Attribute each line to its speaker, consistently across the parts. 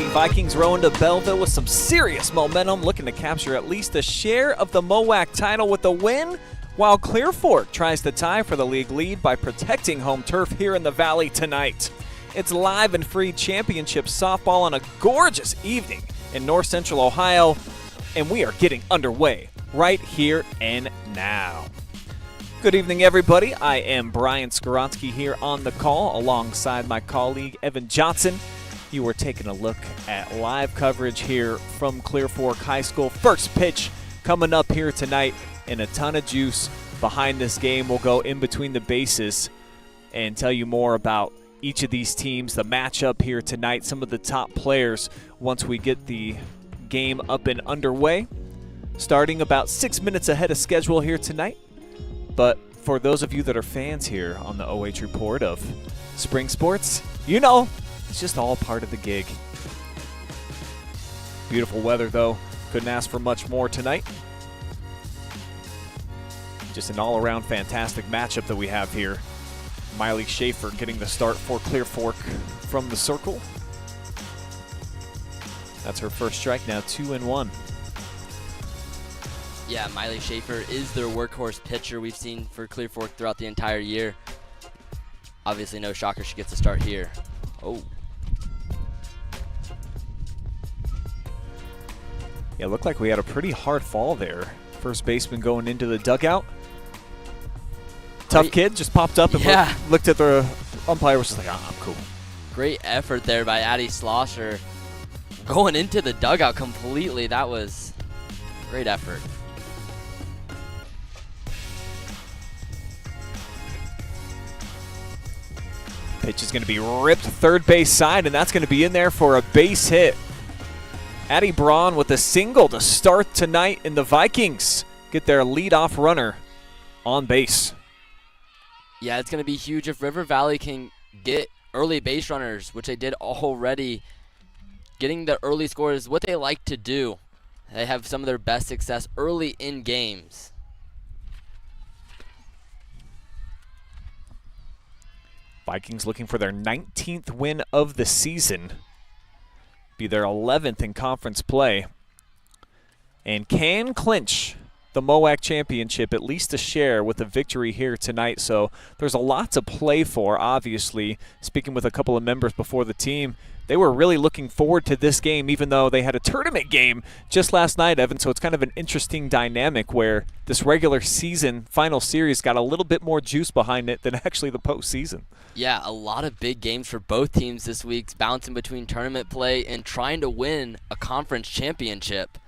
Speaker 1: Vikings row into Bellville with some serious momentum, looking to capture at least a share of the MOAC title with a win, while Clear Fork tries to tie for the league lead by protecting home turf here in the Valley tonight. It's live and free championship softball on a gorgeous evening in North Central Ohio, and we are getting underway right here and now. Good evening, everybody. I am Brian Skowronski here on the call alongside my colleague Evan Johnson. You are taking a look at live coverage here from Clear Fork High School. First pitch coming up here tonight, and a ton of juice behind this game. We'll go in between the bases and tell you more about each of these teams, the matchup here tonight, some of the top players once we get the game up and underway. Starting about 6 minutes ahead of schedule here tonight. But for those of you that are fans here on the OH Report of spring sports, you know it's just all part of the gig. Beautiful weather, though. Couldn't ask for much more tonight. Just an all-around fantastic matchup that we have here. Miley Schaefer getting the start for Clear Fork from the circle. That's her first strike, now 2-1.
Speaker 2: Yeah, Miley Schaefer is their workhorse pitcher we've seen for Clear Fork throughout the entire year. Obviously, no shocker she gets to start here. Oh.
Speaker 1: Yeah, it looked like we had a pretty hard fall there. First baseman going into the dugout. Tough kid just popped up and looked at the umpire, was just like, I'm cool.
Speaker 2: Great effort there by Addie Schlosser. Going into the dugout completely, that was great effort.
Speaker 1: Pitch is going to be ripped third base side, and that's going to be in there for a base hit. Addie Braun with a single to start tonight, and the Vikings get their leadoff runner on base.
Speaker 2: Yeah, it's going to be huge if River Valley can get early base runners, which they did already. Getting the early score is what they like to do. They have some of their best success early in games.
Speaker 1: Vikings looking for their 19th win of the season. Be their 11th in conference play. And can clinch the MOAC championship, at least a share, with a victory here tonight. So there's a lot to play for, obviously. Speaking with a couple of members before the team, they were really looking forward to this game, even though they had a tournament game just last night, Evan. So it's kind of an interesting dynamic where this regular season final series got a little bit more juice behind it than actually the postseason.
Speaker 2: Yeah, a lot of big games for both teams this week, bouncing between tournament play and trying to win a conference championship.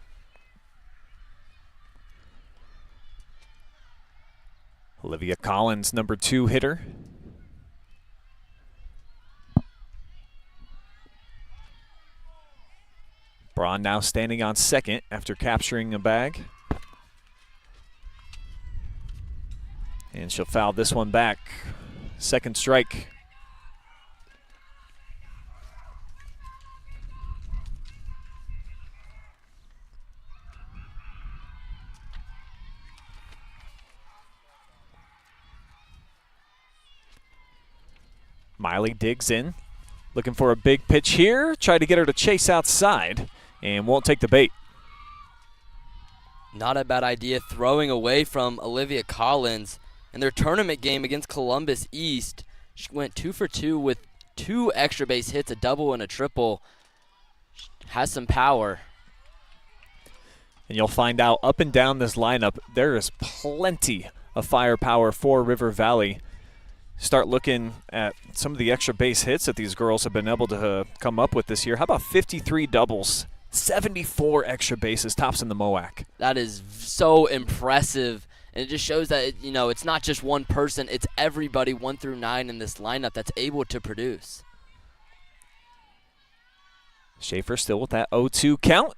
Speaker 1: Olivia Collins, number 2 hitter. Braun now standing on second after capturing a bag. And she'll foul this one back. Second strike. Miley digs in, looking for a big pitch here. Tried to get her to chase outside and won't take the bait.
Speaker 2: Not a bad idea throwing away from Olivia Collins. In their tournament game against Columbus East, she went 2 for 2 with 2 extra base hits, a double and a triple. Has some power.
Speaker 1: And you'll find out up and down this lineup, there is plenty of firepower for River Valley. Start looking at some of the extra base hits that these girls have been able to come up with this year. How about 53 doubles, 74 extra bases, tops in the MOAC?
Speaker 2: That is so impressive. And it just shows that, it's not just one person. It's everybody 1 through 9 in this lineup that's able to produce.
Speaker 1: Schaefer still with that 0-2 count.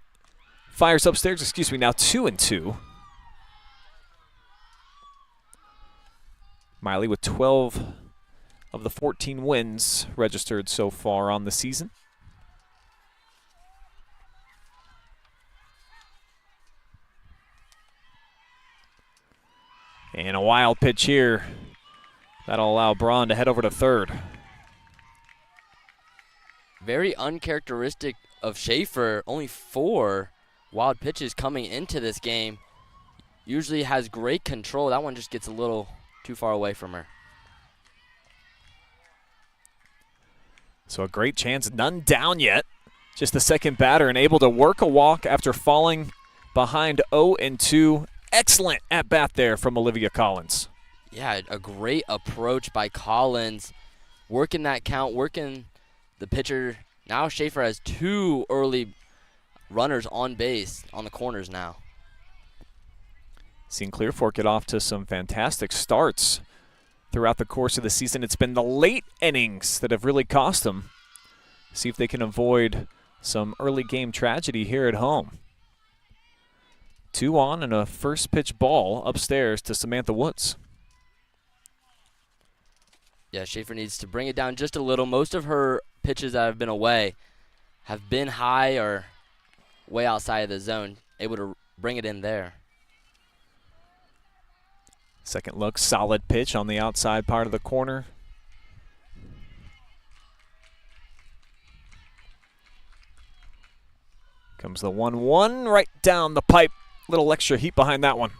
Speaker 1: Fires upstairs, now 2-2. Miley with 12 of the 14 wins registered so far on the season. And a wild pitch here. That'll allow Braun to head over to third.
Speaker 2: Very uncharacteristic of Schaefer, only 4 wild pitches coming into this game. Usually has great control. That one just gets a little too far away from her.
Speaker 1: So a great chance, none down yet. Just the second batter and able to work a walk after falling behind 0-2. Excellent at bat there from Olivia Collins.
Speaker 2: Yeah, a great approach by Collins. Working that count, working the pitcher. Now Schaefer has 2 early runners on base on the corners now.
Speaker 1: Seen Clear Fork get off to some fantastic starts throughout the course of the season. It's been the late innings that have really cost them. See if they can avoid some early game tragedy here at home. 2 on and a first pitch ball upstairs to Samantha Woods.
Speaker 2: Yeah, Schaefer needs to bring it down just a little. Most of her pitches that have been away have been high or way outside of the zone, able to bring it in there.
Speaker 1: Second look, solid pitch on the outside part of the corner. Comes the 1-1 right down the pipe. Little extra heat behind that one.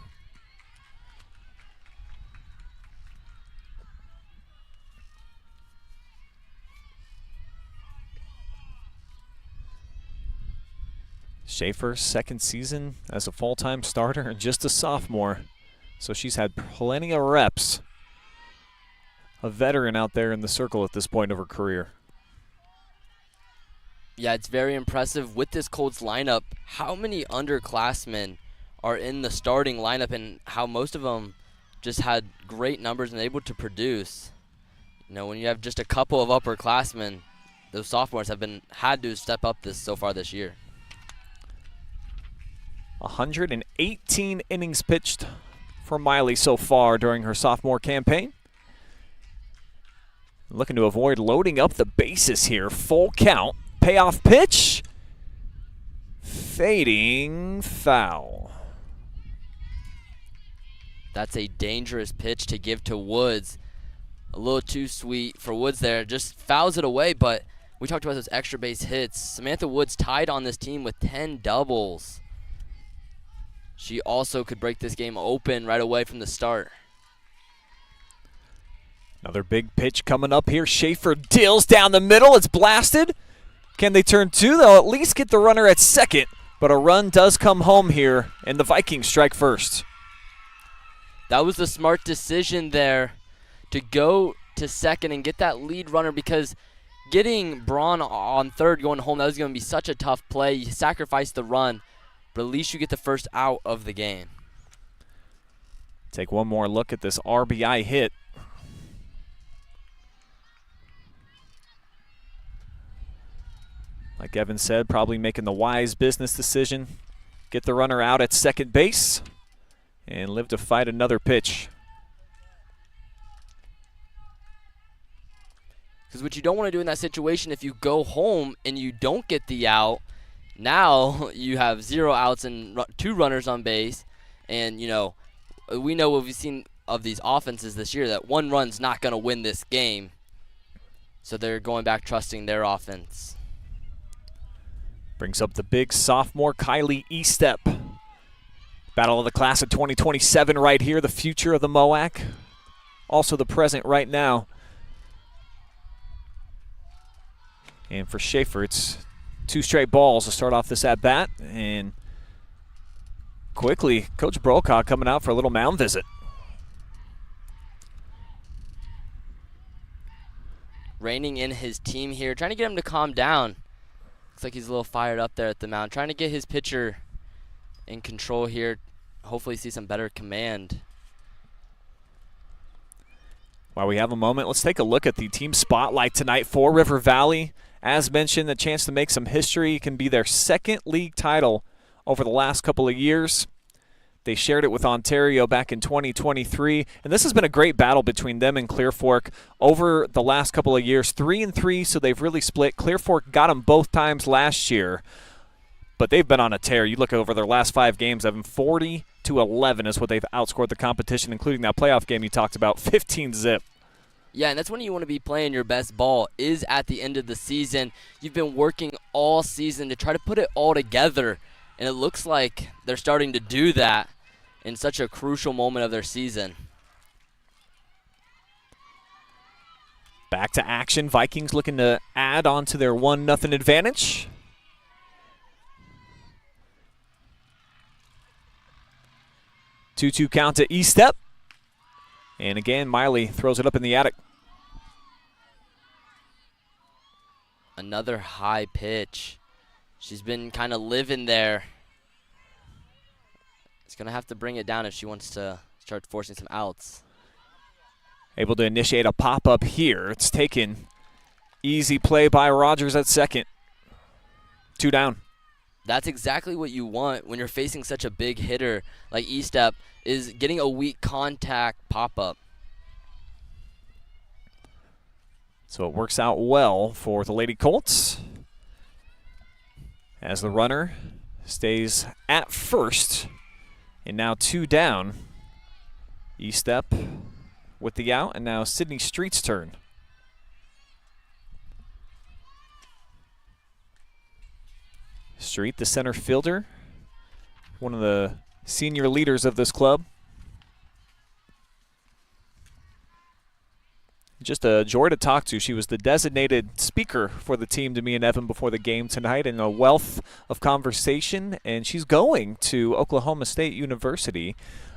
Speaker 1: Schaefer's second season as a full-time starter and just a sophomore. So she's had plenty of reps. A veteran out there in the circle at this point of her career.
Speaker 2: Yeah, it's very impressive with this Colts lineup. How many underclassmen are in the starting lineup and how most of them just had great numbers and able to produce. You know, when you have just a couple of upperclassmen, those sophomores have had to step up so far this year.
Speaker 1: 118 innings pitched for Miley so far during her sophomore campaign. Looking to avoid loading up the bases here. Full count. Payoff pitch. Fading foul.
Speaker 2: That's a dangerous pitch to give to Woods. A little too sweet for Woods there. Just fouls it away, but we talked about those extra base hits. Samantha Woods tied on this team with 10 doubles. She also could break this game open right away from the start.
Speaker 1: Another big pitch coming up here. Schaefer deals down the middle. It's blasted. Can they turn two? They'll at least get the runner at second, but a run does come home here, and the Vikings strike first.
Speaker 2: That was the smart decision there to go to second and get that lead runner, because getting Braun on third going home, that was going to be such a tough play. You sacrifice the run, but at least you get the first out of the game.
Speaker 1: Take one more look at this RBI hit. Like Evan said, probably making the wise business decision. Get the runner out at second base and live to fight another pitch.
Speaker 2: Because what you don't want to do in that situation, if you go home and you don't get the out, now you have 0 outs and 2 runners on base. And, you know, we know what we've seen of these offenses this year, that 1 run's not going to win this game. So they're going back trusting their offense.
Speaker 1: Brings up the big sophomore, Kylie Estep. Battle of the class of 2027 right here, the future of the MOAC. Also the present right now. And for Schaefer, it's 2 straight balls to start off this at-bat. And quickly, Coach Brokaw coming out for a little mound visit.
Speaker 2: Reining in his team here, trying to get him to calm down. Looks like he's a little fired up there at the mound, trying to get his pitcher in control here. Hopefully see some better command.
Speaker 1: While we have a moment, let's take a look at the team spotlight tonight for River Valley. As mentioned, the chance to make some history. It can be their 2nd league title over the last couple of years. They shared it with Ontario back in 2023, and this has been a great battle between them and Clear Fork over the last couple of years. 3-3, so they've really split. Clear Fork got them both times last year, but they've been on a tear. You look over their last 5 games, 40-11 is what they've outscored the competition, including that playoff game you talked about, 15-zip.
Speaker 2: Yeah, and that's when you want to be playing your best ball, is at the end of the season. You've been working all season to try to put it all together, and it looks like they're starting to do that in such a crucial moment of their season.
Speaker 1: Back to action. Vikings looking to add on to their 1-0 advantage. Two-two count to E-step. And again, Miley throws it up in the attic.
Speaker 2: Another high pitch. She's been kind of living there. It's going to have to bring it down if she wants to start forcing some outs.
Speaker 1: Able to initiate a pop-up here. It's taken. Easy play by Rogers at second. 2 down.
Speaker 2: That's exactly what you want when you're facing such a big hitter like E-step, is getting a weak contact pop-up.
Speaker 1: So it works out well for the Lady Colts as the runner stays at first, and now 2 down. E-step with the out, and now Sydney Street's turn. Street, the center fielder, one of the senior leaders of this club. Just a joy to talk to. She was the designated speaker for the team to me and Evan before the game tonight, and a wealth of conversation. And she's going to Oklahoma State University,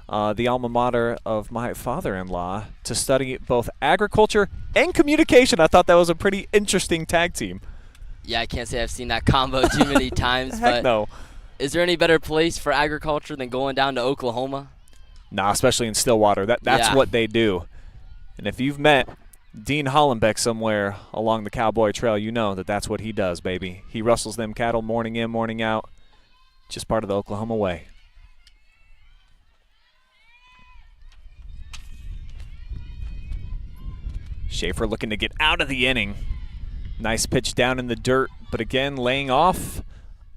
Speaker 1: the alma mater of my father-in-law, to study both agriculture and communication. I thought that was a pretty interesting tag team.
Speaker 2: Yeah, I can't say I've seen that combo too many times,
Speaker 1: Heck
Speaker 2: but
Speaker 1: no.
Speaker 2: Is there any better place for agriculture than going down to Oklahoma?
Speaker 1: Nah, especially in Stillwater. That's
Speaker 2: Yeah.
Speaker 1: what they do. And if you've met Dean Hollenbeck somewhere along the Cowboy Trail, you know that that's what he does, baby. He rustles them cattle morning in, morning out. Just part of the Oklahoma way. Schaefer looking to get out of the inning. Nice pitch down in the dirt, but again, laying off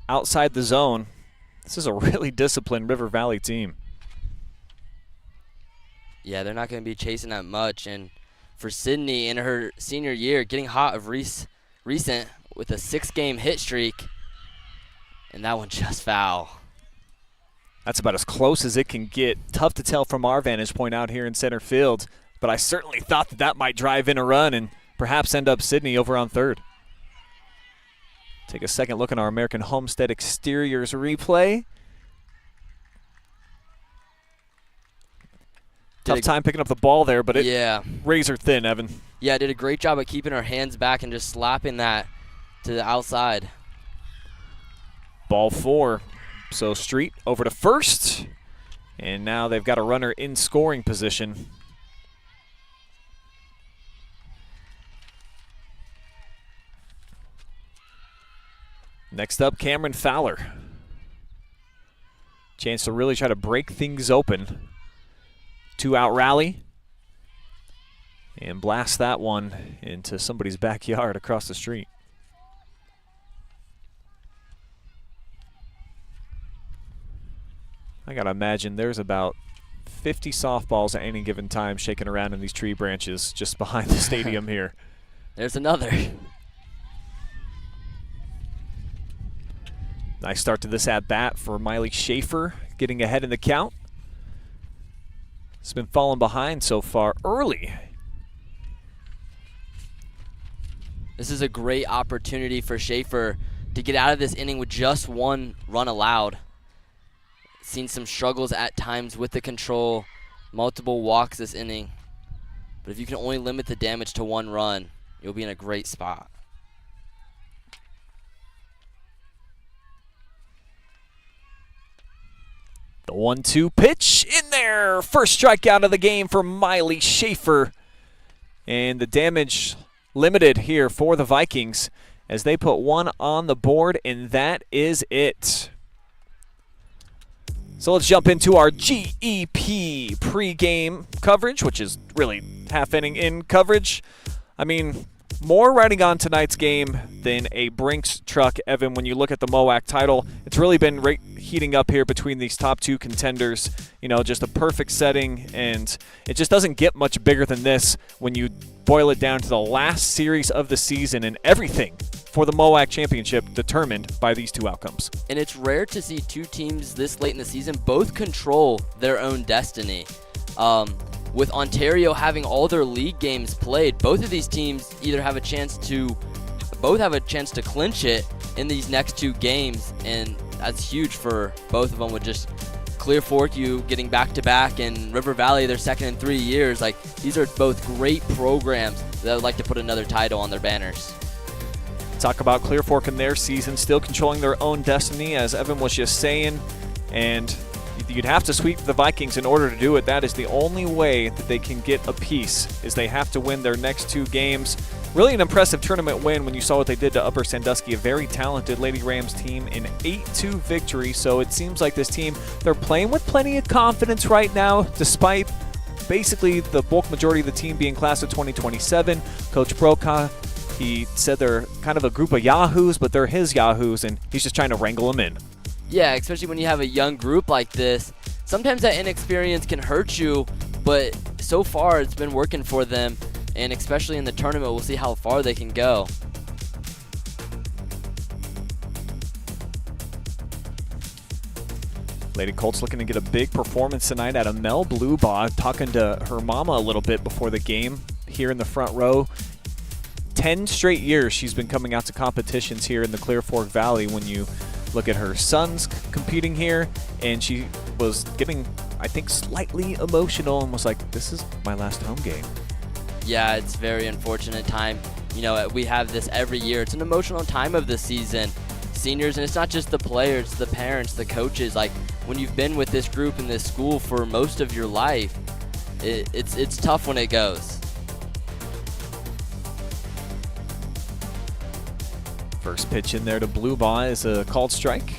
Speaker 1: outside the zone. This is a really disciplined River Valley team.
Speaker 2: Yeah, they're not going to be chasing that much. And for Sydney in her senior year, getting hot of recent with a 6-game hit streak, and that one just foul.
Speaker 1: That's about as close as it can get. Tough to tell from our vantage point out here in center field, but I certainly thought that might drive in a run and perhaps end up Sydney over on third. Take a second look at our American Homestead exteriors replay. Tough time picking up the ball there, but it razor thin, Evan.
Speaker 2: Yeah, did a great job of keeping her hands back and just slapping that to the outside.
Speaker 1: Ball 4. So Street over to first, and now they've got a runner in scoring position. Next up, Cameron Fowler. Chance to really try to break things open. 2-out rally. And blast that one into somebody's backyard across the street. I gotta imagine there's about 50 softballs at any given time shaking around in these tree branches just behind the stadium here.
Speaker 2: There's another.
Speaker 1: Nice start to this at-bat for Miley Schaefer, getting ahead in the count. It's been falling behind so far early.
Speaker 2: This is a great opportunity for Schaefer to get out of this inning with just 1 run allowed. Seen some struggles at times with the control, multiple walks this inning. But if you can only limit the damage to 1 run, you'll be in a great spot.
Speaker 1: The 1-2 pitch in there. First strikeout of the game for Miley Schaefer. And the damage limited here for the Vikings as they put 1 on the board, and that is it. So let's jump into our GEP pregame coverage, which is really half inning in coverage. I mean, more riding on tonight's game than a Brinks truck, Evan. When you look at the MOAC title, it's really been heating up here between these top two contenders. You know, just a perfect setting, and it just doesn't get much bigger than this when you boil it down to the last series of the season and everything for the MOAC championship determined by these two outcomes.
Speaker 2: And it's rare to see two teams this late in the season both control their own destiny. With Ontario having all their league games played, both of these teams either have a chance to clinch it in these next two games, and that's huge for both of them. With just Clear Fork, you getting back-to-back, and River Valley, their second in 3 years. Like, these are both great programs that would like to put another title on their banners.
Speaker 1: Talk about Clear Fork in their season, still controlling their own destiny, as Evan was just saying, and you'd have to sweep the Vikings in order to do it. That is the only way that they can get a piece, is they have to win their next two games. Really an impressive tournament win when you saw what they did to Upper Sandusky, a very talented Lady Rams team, in 8-2 victory. So it seems like this team, they're playing with plenty of confidence right now, despite basically the bulk majority of the team being class of 2027. Coach Brokaw, he said they're kind of a group of yahoos, but they're his yahoos, and he's just trying to wrangle them in.
Speaker 2: Yeah, especially when you have a young group like this. Sometimes that inexperience can hurt you, but so far it's been working for them, and especially in the tournament, we'll see how far they can go.
Speaker 1: Lady Colts looking to get a big performance tonight out of Mel Bluebaugh, talking to her mama a little bit before the game here in the front row. 10 straight years she's been coming out to competitions here in the Clear Fork Valley. When you look at her sons competing here, and she was getting, I think, slightly emotional and was like, this is my last home game.
Speaker 2: Yeah, it's a very unfortunate time. You know, we have this every year. It's an emotional time of the season. Seniors, and it's not just the players, the parents, the coaches. Like, when you've been with this group in this school for most of your life, it's tough when it goes.
Speaker 1: First pitch in there to Bluebaugh is a called strike.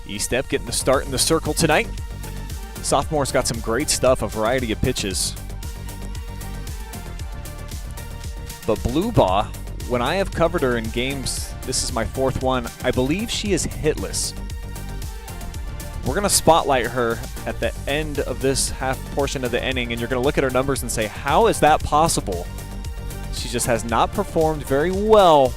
Speaker 1: E-Step getting the start in the circle tonight. Sophomore's got some great stuff, a variety of pitches. But Bluebaugh, when I have covered her in games, this is my fourth one, I believe she is hitless. We're going to spotlight her at the end of this half portion of the inning, and you're going to look at her numbers and say, how is that possible? She just has not performed very well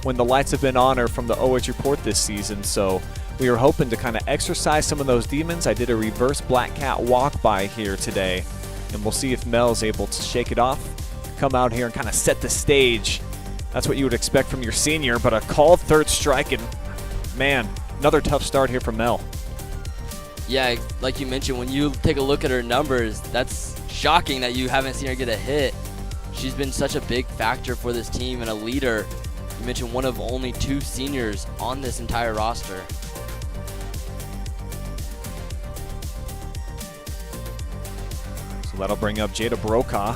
Speaker 1: when the lights have been on her from the OH report this season. So we are hoping to kind of exercise some of those demons. I did a reverse black cat walk by here today, and we'll see if Mel's able to shake it off, come out here and kind of set the stage. That's what you would expect from your senior, but a called third strike, and man, another tough start here from Mel.
Speaker 2: Yeah, like you mentioned, when you take a look at her numbers, that's shocking that you haven't seen her get a hit. She's been such a big factor for this team and a leader. You mentioned one of only two seniors on this entire roster.
Speaker 1: So that'll bring up Jada Brokaw.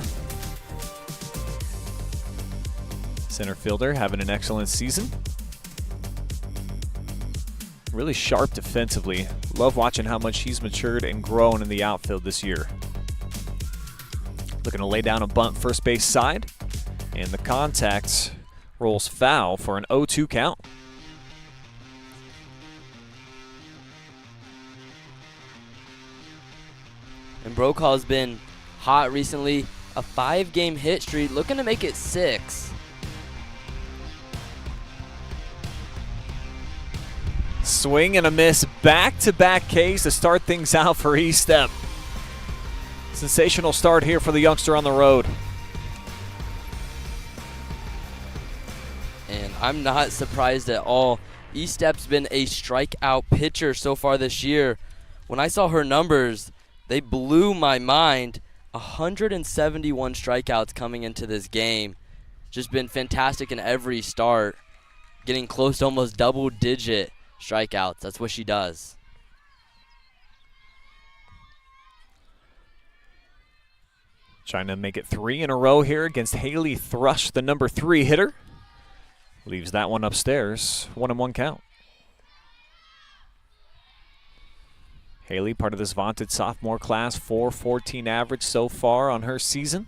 Speaker 1: Center fielder having an excellent season. Really sharp defensively. Love watching how much he's matured and grown in the outfield this year. Looking to lay down a bunt first base side. And the contact rolls foul for an 0-2 count.
Speaker 2: And Brokaw's been hot recently. A 5-game hit streak, looking to make it 6.
Speaker 1: Swing and a miss, back-to-back Ks to start things out for E-Step. Sensational start here for the youngster on the road.
Speaker 2: And I'm not surprised at all. E-Step's been a strikeout pitcher so far this year. When I saw her numbers, they blew my mind. 171 strikeouts coming into this game. Just been fantastic in every start. Getting close to almost double-digit strikeouts. That's what she does.
Speaker 1: Trying to make it 3 in a row here against Haley Thrush, the number 3 hitter. Leaves that one upstairs. 1-1 count. Haley, part of this vaunted sophomore class, 4.14 average so far on her season.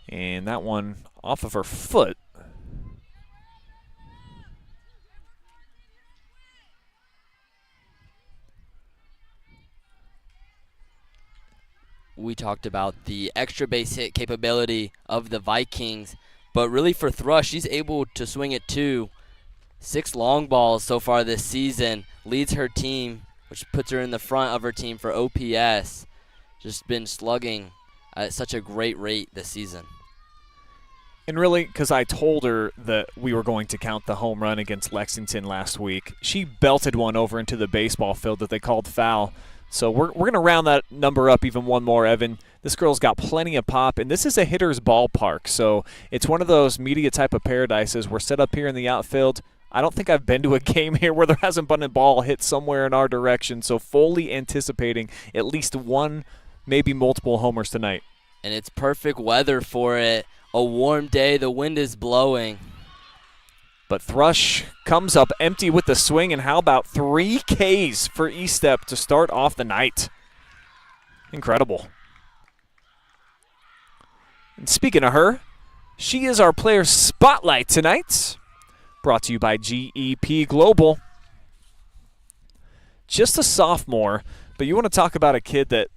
Speaker 1: And that one off of her foot.
Speaker 2: We talked about the extra base hit capability of the Vikings, but really for Thrush, she's able to swing it too. 6 long balls so far this season, leads her team, which puts her in the front of her team for OPS. Just been slugging at such a great rate this season.
Speaker 1: And really, because I told her that we were going to count the home run against Lexington last week, she belted one over into the baseball field that they called foul. So we're going to round that number up even one more, Evan. This girl's got plenty of pop, and this is a hitter's ballpark. So it's one of those media type of paradises. We're set up here in the outfield. I don't think I've been to a game here where there hasn't been a ball hit somewhere in our direction. So fully anticipating at least one, maybe multiple homers tonight.
Speaker 2: And it's perfect weather for it. A warm day, the wind is blowing.
Speaker 1: But Thrush comes up empty with the swing, and how about 3 Ks for Estep to start off the night? Incredible. And speaking of her, she is our player spotlight tonight. Brought to you by GEP Global. Just a sophomore, but you want to talk about a kid that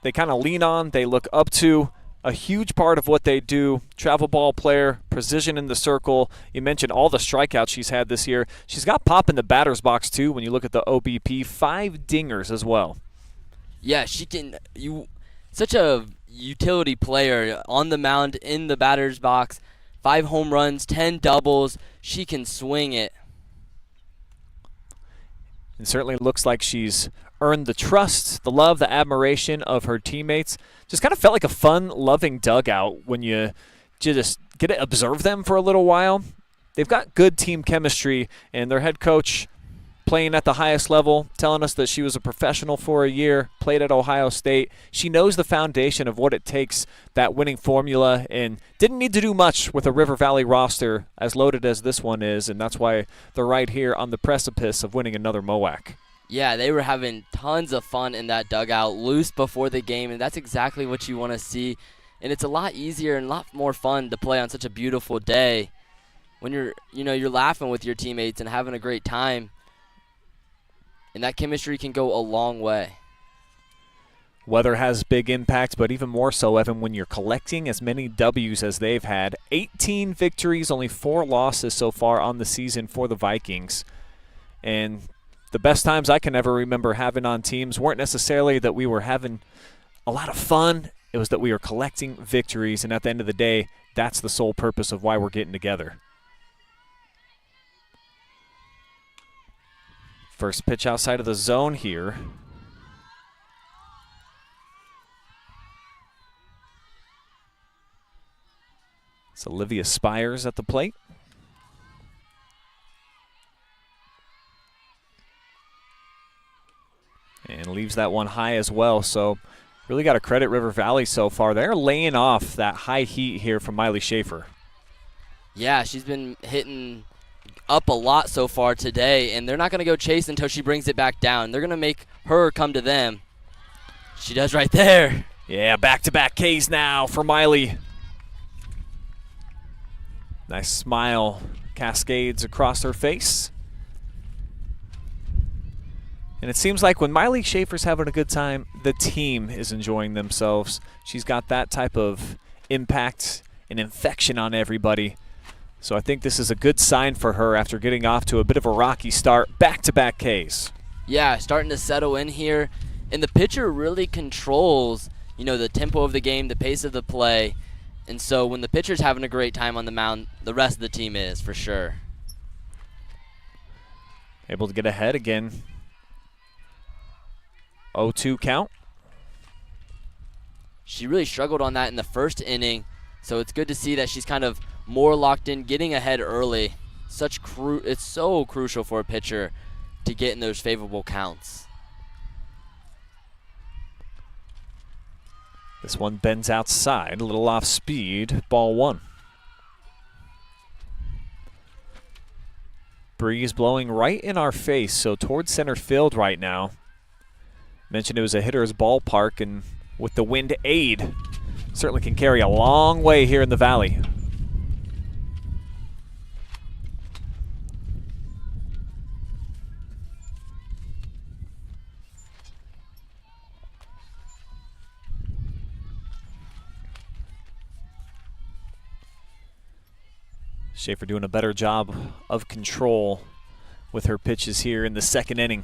Speaker 1: they kind of lean on, they look up to. A huge part of what they do, travel ball player, precision in the circle. You mentioned all the strikeouts she's had this year. She's got pop in the batter's box, too, when you look at the OBP. 5 dingers as well.
Speaker 2: Yeah, she can. Such a utility player on the mound, in the batter's box. 5 home runs, 10 doubles. She can swing it.
Speaker 1: It certainly looks like she's earned the trust, the love, the admiration of her teammates. Just kind of felt like a fun, loving dugout when you just get to observe them for a little while. They've got good team chemistry, and their head coach playing at the highest level, telling us that she was a professional for a year, played at Ohio State. She knows the foundation of what it takes, that winning formula, and didn't need to do much with a River Valley roster as loaded as this one is, and that's why they're right here on the precipice of winning another MOAC.
Speaker 2: Yeah, they were having tons of fun in that dugout, loose before the game, and that's exactly what you want to see. And it's a lot easier and a lot more fun to play on such a beautiful day when you're laughing with your teammates and having a great time. And that chemistry can go a long way.
Speaker 1: Weather has big impact, but even more so, Evan, when you're collecting as many W's as they've had. 18 victories, only 4 losses so far on the season for the Vikings. And the best times I can ever remember having on teams weren't necessarily that we were having a lot of fun. It was that we were collecting victories, and at the end of the day, that's the sole purpose of why we're getting together. First pitch outside of the zone here. It's Olivia Spires at the plate. And leaves that one high as well. So really got to credit River Valley so far. They're laying off that high heat here from Miley Schaefer.
Speaker 2: Yeah, she's been hitting up a lot so far today, and they're not going to go chase until she brings it back down. They're going to make her come to them. She does right there.
Speaker 1: Yeah, back-to-back Ks now for Miley. Nice smile cascades across her face. And it seems like when Miley Schaefer's having a good time, the team is enjoying themselves. She's got that type of impact and infection on everybody. So I think this is a good sign for her after getting off to a bit of a rocky start. Back-to-back Ks.
Speaker 2: Yeah, starting to settle in here. And the pitcher really controls, the tempo of the game, the pace of the play. And so when the pitcher's having a great time on the mound, the rest of the team is, for sure.
Speaker 1: Able to get ahead again. 0-2 count.
Speaker 2: She really struggled on that in the first inning, so it's good to see that she's kind of more locked in, getting ahead early. It's so crucial for a pitcher to get in those favorable counts.
Speaker 1: This one bends outside, a little off speed, ball 1. Breeze blowing right in our face, so towards center field right now. Mentioned it was a hitter's ballpark, and with the wind aid, certainly can carry a long way here in the Valley. Schaefer doing a better job of control with her pitches here in the second inning.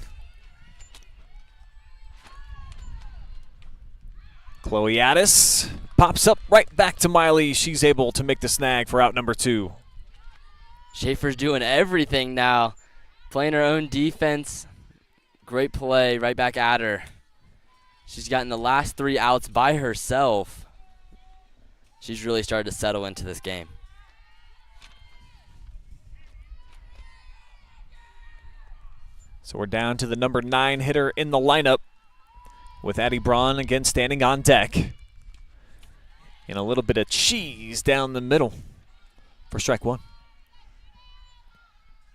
Speaker 1: Chloe Addis pops up right back to Miley. She's able to make the snag for out number 2.
Speaker 2: Schaefer's doing everything now. Playing her own defense. Great play right back at her. She's gotten the last 3 outs by herself. She's really started to settle into this game.
Speaker 1: So we're down to the number 9 hitter in the lineup, with Addie Braun again standing on deck. And a little bit of cheese down the middle for strike 1.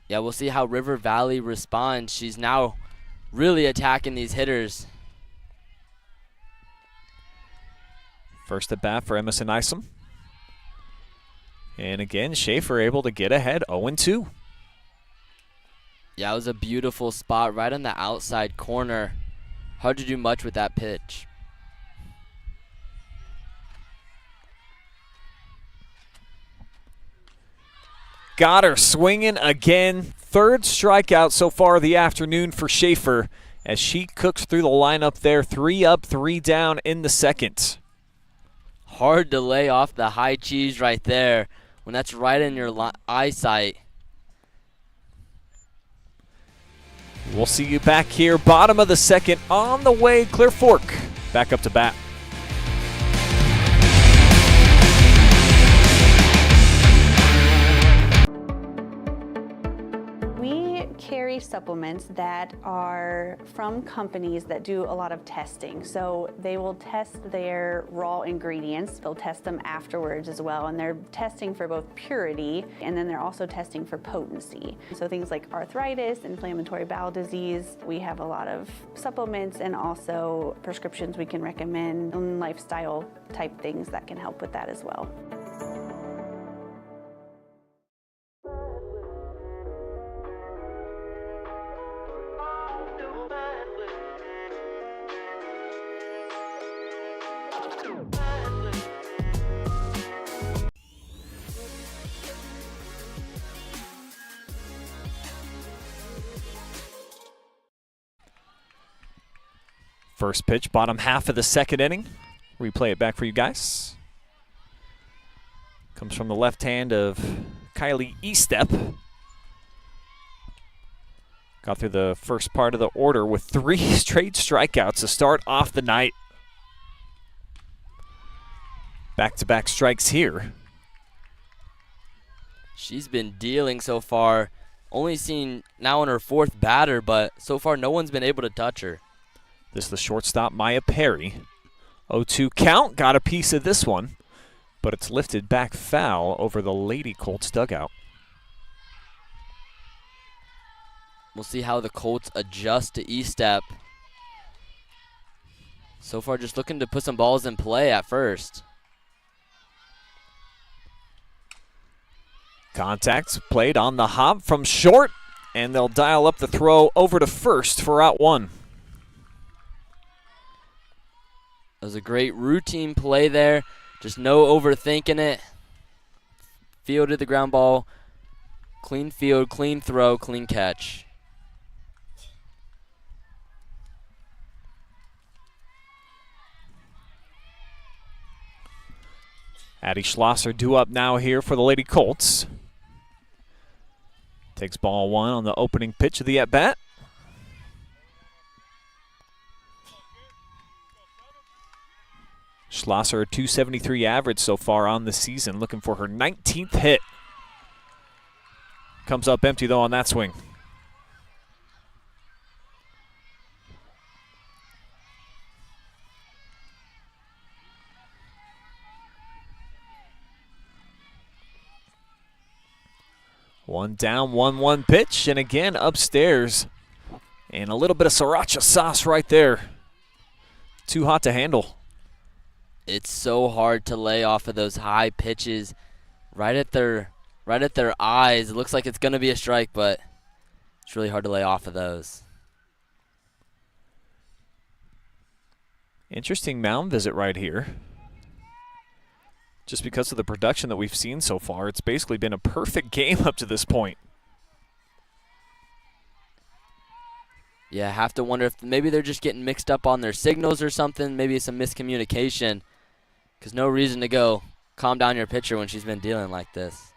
Speaker 2: Yeah, we'll see how River Valley responds. She's now really attacking these hitters.
Speaker 1: First at bat for Emerson Isom. And again, Schaefer able to get ahead 0-2.
Speaker 2: Yeah, it was a beautiful spot right on the outside corner. Hard to do much with that pitch.
Speaker 1: Got her swinging again. 3rd strikeout so far of the afternoon for Schaefer as she cooks through the lineup there. 3 up, 3 down in the second.
Speaker 2: Hard to lay off the high cheese right there when that's right in your eyesight.
Speaker 1: We'll see you back here, bottom of the second, on the way. Clear Fork back up to bat.
Speaker 3: We carry supplements that are from companies that do a lot of testing. So they will test their raw ingredients. They'll test them afterwards as well. And they're testing for both purity, and then they're also testing for potency. So things like arthritis, inflammatory bowel disease. We have a lot of supplements and also prescriptions we can recommend, and lifestyle type things that can help with that as well.
Speaker 1: First pitch, bottom half of the second inning. Replay it back for you guys. Comes from the left hand of Kylie Estep. Got through the first part of the order with 3 straight strikeouts to start off the night. Back-to-back strikes here.
Speaker 2: She's been dealing so far. Only seen now on her 4th batter, but so far no one's been able to touch her.
Speaker 1: This is the shortstop, Maya Perry. 0-2 count, got a piece of this one, but it's lifted back foul over the Lady Colts dugout.
Speaker 2: We'll see how the Colts adjust to E-step. So far just looking to put some balls in play at first.
Speaker 1: Contact played on the hop from short, and they'll dial up the throw over to first for out 1.
Speaker 2: That was a great routine play there. Just no overthinking it. Fielded the ground ball. Clean field, clean throw, clean catch.
Speaker 1: Addie Schlosser due up now here for the Lady Colts. Takes ball 1 on the opening pitch of the at-bat. Schlosser, a .273 average so far on the season, looking for her 19th hit. Comes up empty, though, on that swing. One down, 1-1 pitch, and again upstairs. And a little bit of sriracha sauce right there. Too hot to handle.
Speaker 2: It's so hard to lay off of those high pitches right at their eyes. It looks like it's going to be a strike, but it's really hard to lay off of those.
Speaker 1: Interesting mound visit right here. Just because of the production that we've seen so far, it's basically been a perfect game up to this point.
Speaker 2: Yeah, I have to wonder if maybe they're just getting mixed up on their signals or something. Maybe some miscommunication. Because no reason to go calm down your pitcher when she's been dealing like this.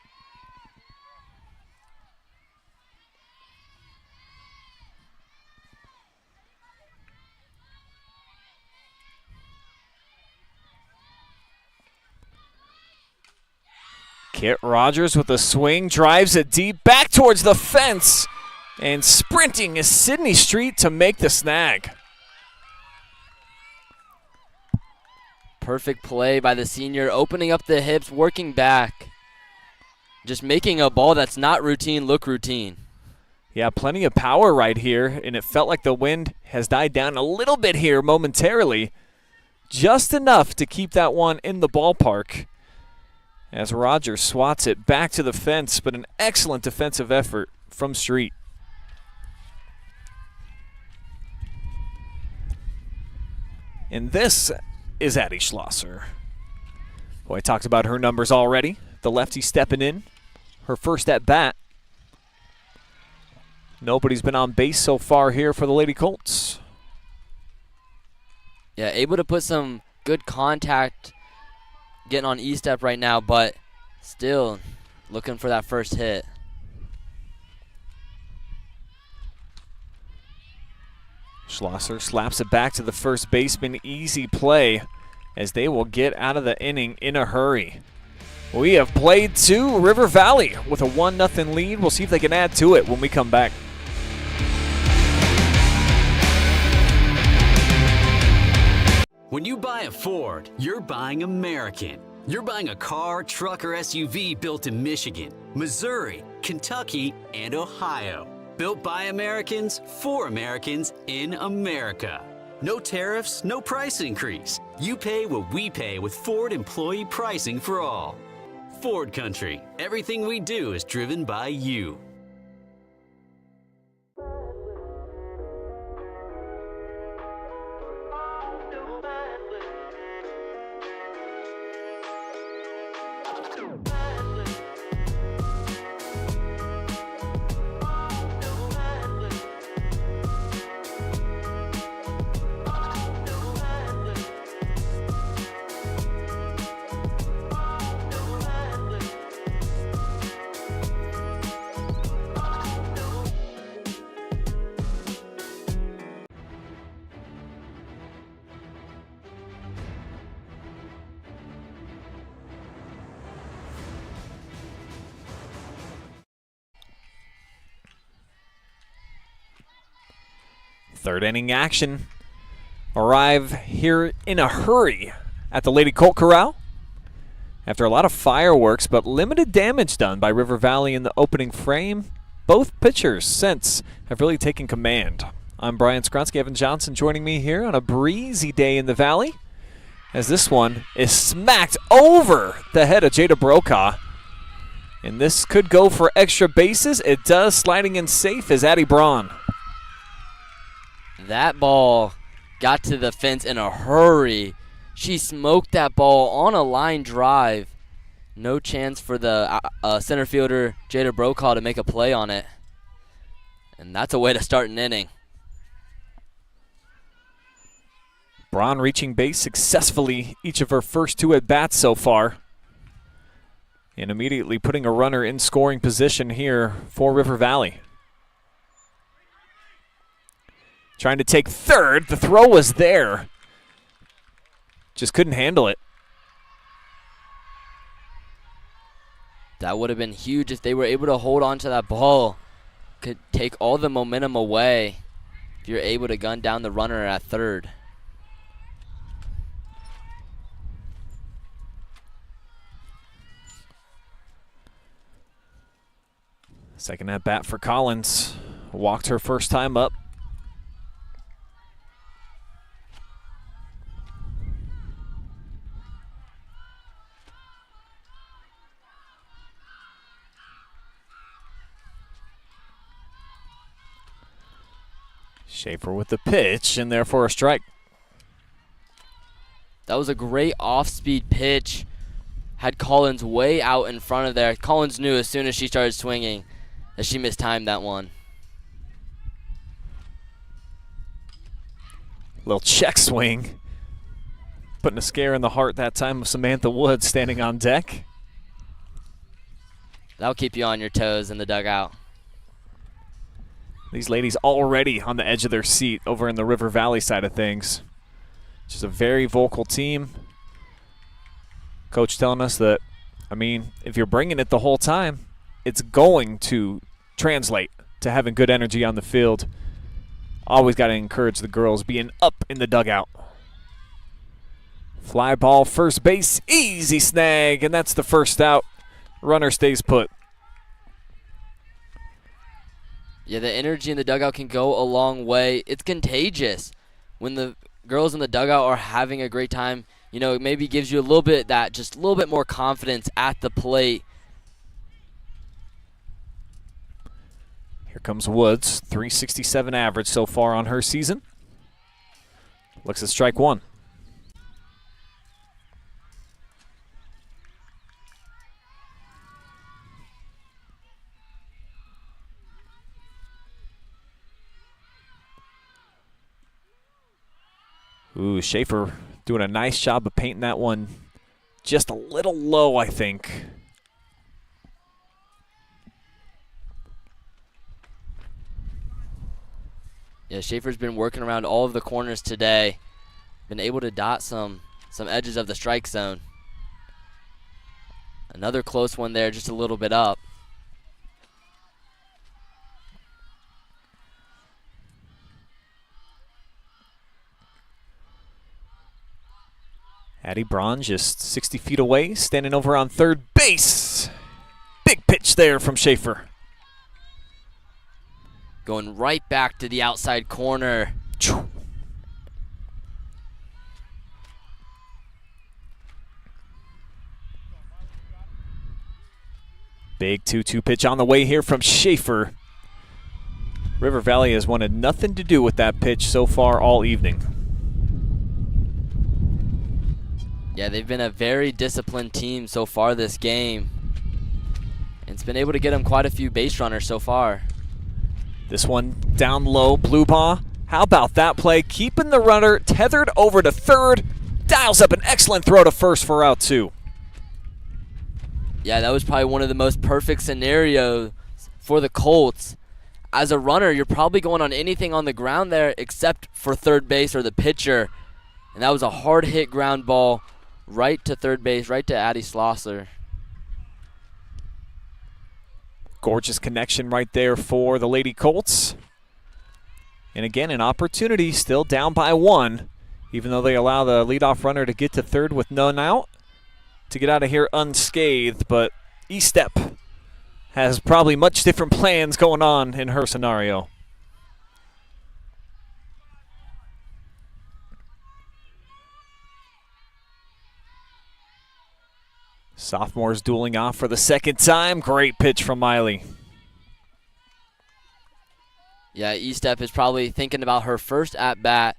Speaker 1: Kit Rogers with a swing, drives it deep back towards the fence. And sprinting is Sydney Street to make the snag.
Speaker 2: Perfect play by the senior, opening up the hips, working back. Just making a ball that's not routine look routine.
Speaker 1: Yeah, plenty of power right here, and it felt like the wind has died down a little bit here momentarily. Just enough to keep that one in the ballpark. As Rogers swats it back to the fence, but an excellent defensive effort from Street. And this is Addie Schlosser. Boy, I talked about her numbers already. The lefty stepping in, her first at bat. Nobody's been on base so far here for the Lady Colts.
Speaker 2: Yeah, able to put some good contact getting on E-step right now, but still looking for that first hit.
Speaker 1: Schlosser slaps it back to the first baseman. Easy play as they will get out of the inning in a hurry. We have played two. River Valley with a 1-0 lead. We'll see if they can add to it when we come back.
Speaker 4: When you buy a Ford, you're buying American. You're buying a car, truck, or SUV built in Michigan, Missouri, Kentucky, and Ohio. Built by Americans, for Americans, in America. No tariffs, no price increase. You pay what we pay with Ford employee pricing for all. Ford Country. Everything we do is driven by you.
Speaker 1: Third inning action. Arrive here in a hurry at the Lady Colt Corral. After a lot of fireworks, but limited damage done by River Valley in the opening frame, both pitchers since have really taken command. I'm Brian Skowronski. Evan Johnson joining me here on a breezy day in the Valley, as this one is smacked over the head of Jada Brokaw. And this could go for extra bases. It does, sliding in safe is Addie Braun.
Speaker 2: That ball got to the fence in a hurry. She smoked that ball on a line drive. No chance for the center fielder, Jada Brokaw, to make a play on it. And that's a way to start an inning.
Speaker 1: Braun reaching base successfully each of her first two at-bats so far. And immediately putting a runner in scoring position here for River Valley. Trying to take third. The throw was there. Just couldn't handle it.
Speaker 2: That would have been huge if they were able to hold on to that ball. Could take all the momentum away if you're able to gun down the runner at third.
Speaker 1: Second at bat for Collins. Walked her first time up. Schaefer with the pitch, and therefore a strike.
Speaker 2: That was a great off-speed pitch. Had Collins way out in front of there. Collins knew as soon as she started swinging that she mistimed that one.
Speaker 1: Little check swing. Putting a scare in the heart that time of Samantha Woods standing on deck.
Speaker 2: That'll keep you on your toes in the dugout.
Speaker 1: These ladies already on the edge of their seat over in the River Valley side of things. Just a very vocal team. Coach telling us that, I mean, if you're bringing it the whole time, it's going to translate to having good energy on the field. Always got to encourage the girls being up in the dugout. Fly ball, first base, easy snag, and that's the first out. Runner stays put.
Speaker 2: Yeah, the energy in the dugout can go a long way. It's contagious. When the girls in the dugout are having a great time, you know, it maybe gives you a little bit that, just a little bit more confidence at the plate.
Speaker 1: Here comes Woods, 367 average so far on her season. Looks at strike one. Ooh, Schaefer doing a nice job of painting that one just a little low, I think.
Speaker 2: Yeah, Schaefer's been working around all of the corners today. Been able to dot some edges of the strike zone. Another close one there, just a little bit up.
Speaker 1: Addie Braun just 60 feet away, standing over on third base. Big pitch there from Schaefer.
Speaker 2: Going right back to the outside corner.
Speaker 1: Big 2-2 pitch on the way here from Schaefer. River Valley has wanted nothing to do with that pitch so far all evening.
Speaker 2: Yeah, they've been a very disciplined team so far this game. And it's been able to get them quite a few base runners so far.
Speaker 1: This one down low, blue ball. How about that play? Keeping the runner tethered over to third. Dials up an excellent throw to first for out two.
Speaker 2: Yeah, that was probably one of the most perfect scenarios for the Colts. As a runner, you're probably going on anything on the ground there except for third base or the pitcher. And that was a hard hit ground ball right to third base, right to Addie Schlosser.
Speaker 1: Gorgeous connection right there for the Lady Colts. And again, an opportunity, still down by one, even though they allow the leadoff runner to get to third with none out, to get out of here unscathed. But E-Step has probably much different plans going on in her scenario. Sophomores dueling off for the second time. Great pitch from Miley.
Speaker 2: Yeah, E-Step is probably thinking about her first at-bat.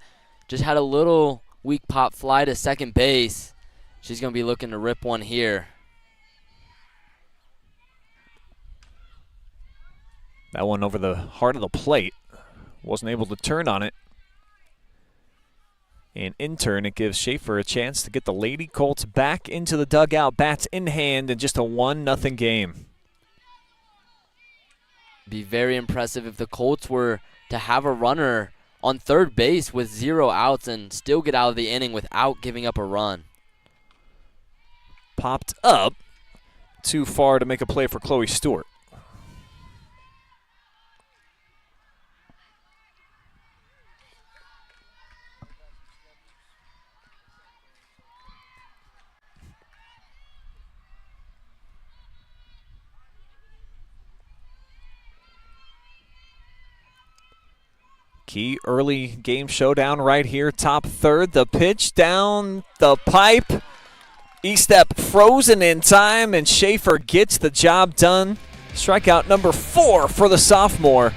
Speaker 2: Just had a little weak pop fly to second base. She's going to be looking to rip one here.
Speaker 1: That one over the heart of the plate. Wasn't able to turn on it. And in turn, it gives Schaefer a chance to get the Lady Colts back into the dugout, bats in hand, in just a 1-0 game.
Speaker 2: Be very impressive if the Colts were to have a runner on third base with 0 outs and still get out of the inning without giving up a run.
Speaker 1: Popped up too far to make a play for Chloe Stewart. Key early game showdown right here. Top third, the pitch down the pipe. E-step frozen in time, and Schaefer gets the job done. Strikeout number 4 for the sophomore.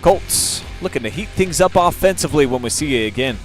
Speaker 1: Colts looking to heat things up offensively when we see you again.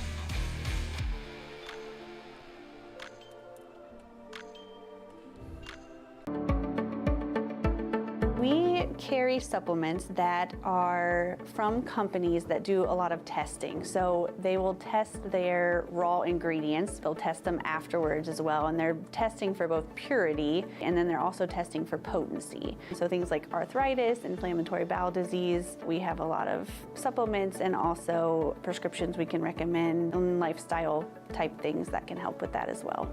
Speaker 3: We carry supplements that are from companies that do a lot of testing. So they will test their raw ingredients. They'll test them afterwards as well. And they're testing for both purity, and then they're also testing for potency. So things like arthritis, inflammatory bowel disease. We have a lot of supplements and also prescriptions we can recommend, and lifestyle type things that can help with that as well.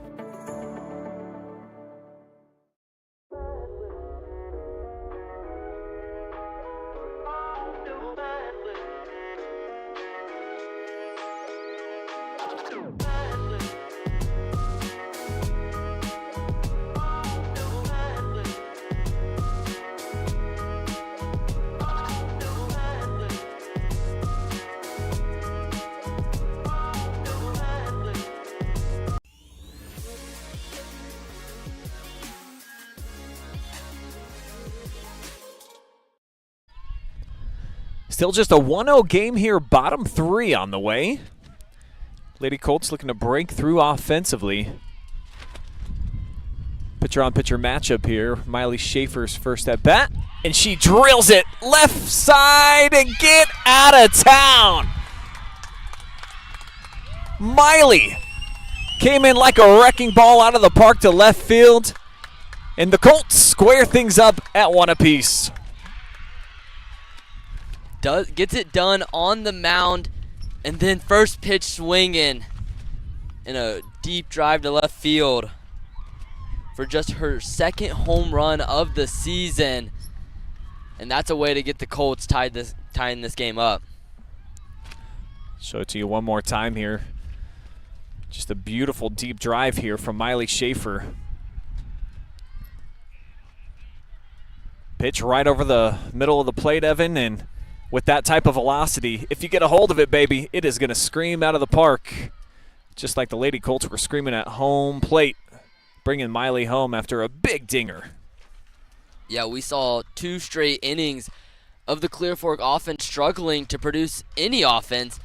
Speaker 1: Still just a 1-0 game here, bottom 3 on the way. Lady Colts looking to break through offensively. Pitcher-on-pitcher matchup here. Miley Schaefer's first at bat, and she drills it left side and get out of town. Miley came in like a wrecking ball out of the park to left field, and the Colts square things up at 1 apiece.
Speaker 2: Gets it done on the mound, and then first pitch swinging in a deep drive to left field for just her second home run of the season, and that's a way to get the Colts tying this game up.
Speaker 1: Show it to you one more time here. Just a beautiful deep drive here from Miley Schaefer. Pitch right over the middle of the plate, Evan, and with that type of velocity, if you get a hold of it, baby, it is going to scream out of the park. Just like the Lady Colts were screaming at home plate, bringing Miley home after a big dinger.
Speaker 2: Yeah, we saw 2 straight innings of the Clear Fork offense struggling to produce any offense,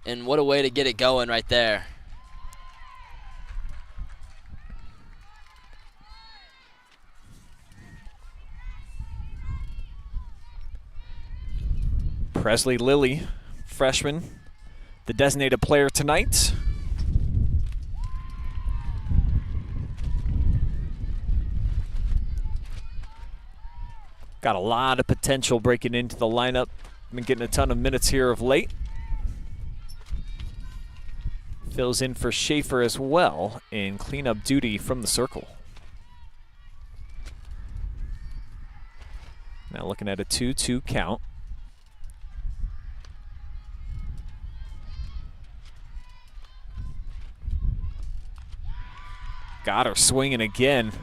Speaker 2: and what a way to get it going right there.
Speaker 1: Presley Lilly, freshman, the designated player tonight. Got a lot of potential breaking into the lineup. Been getting a ton of minutes here of late. Fills in for Schaefer as well in cleanup duty from the circle. Now looking at a 2-2 count. Got her swinging again.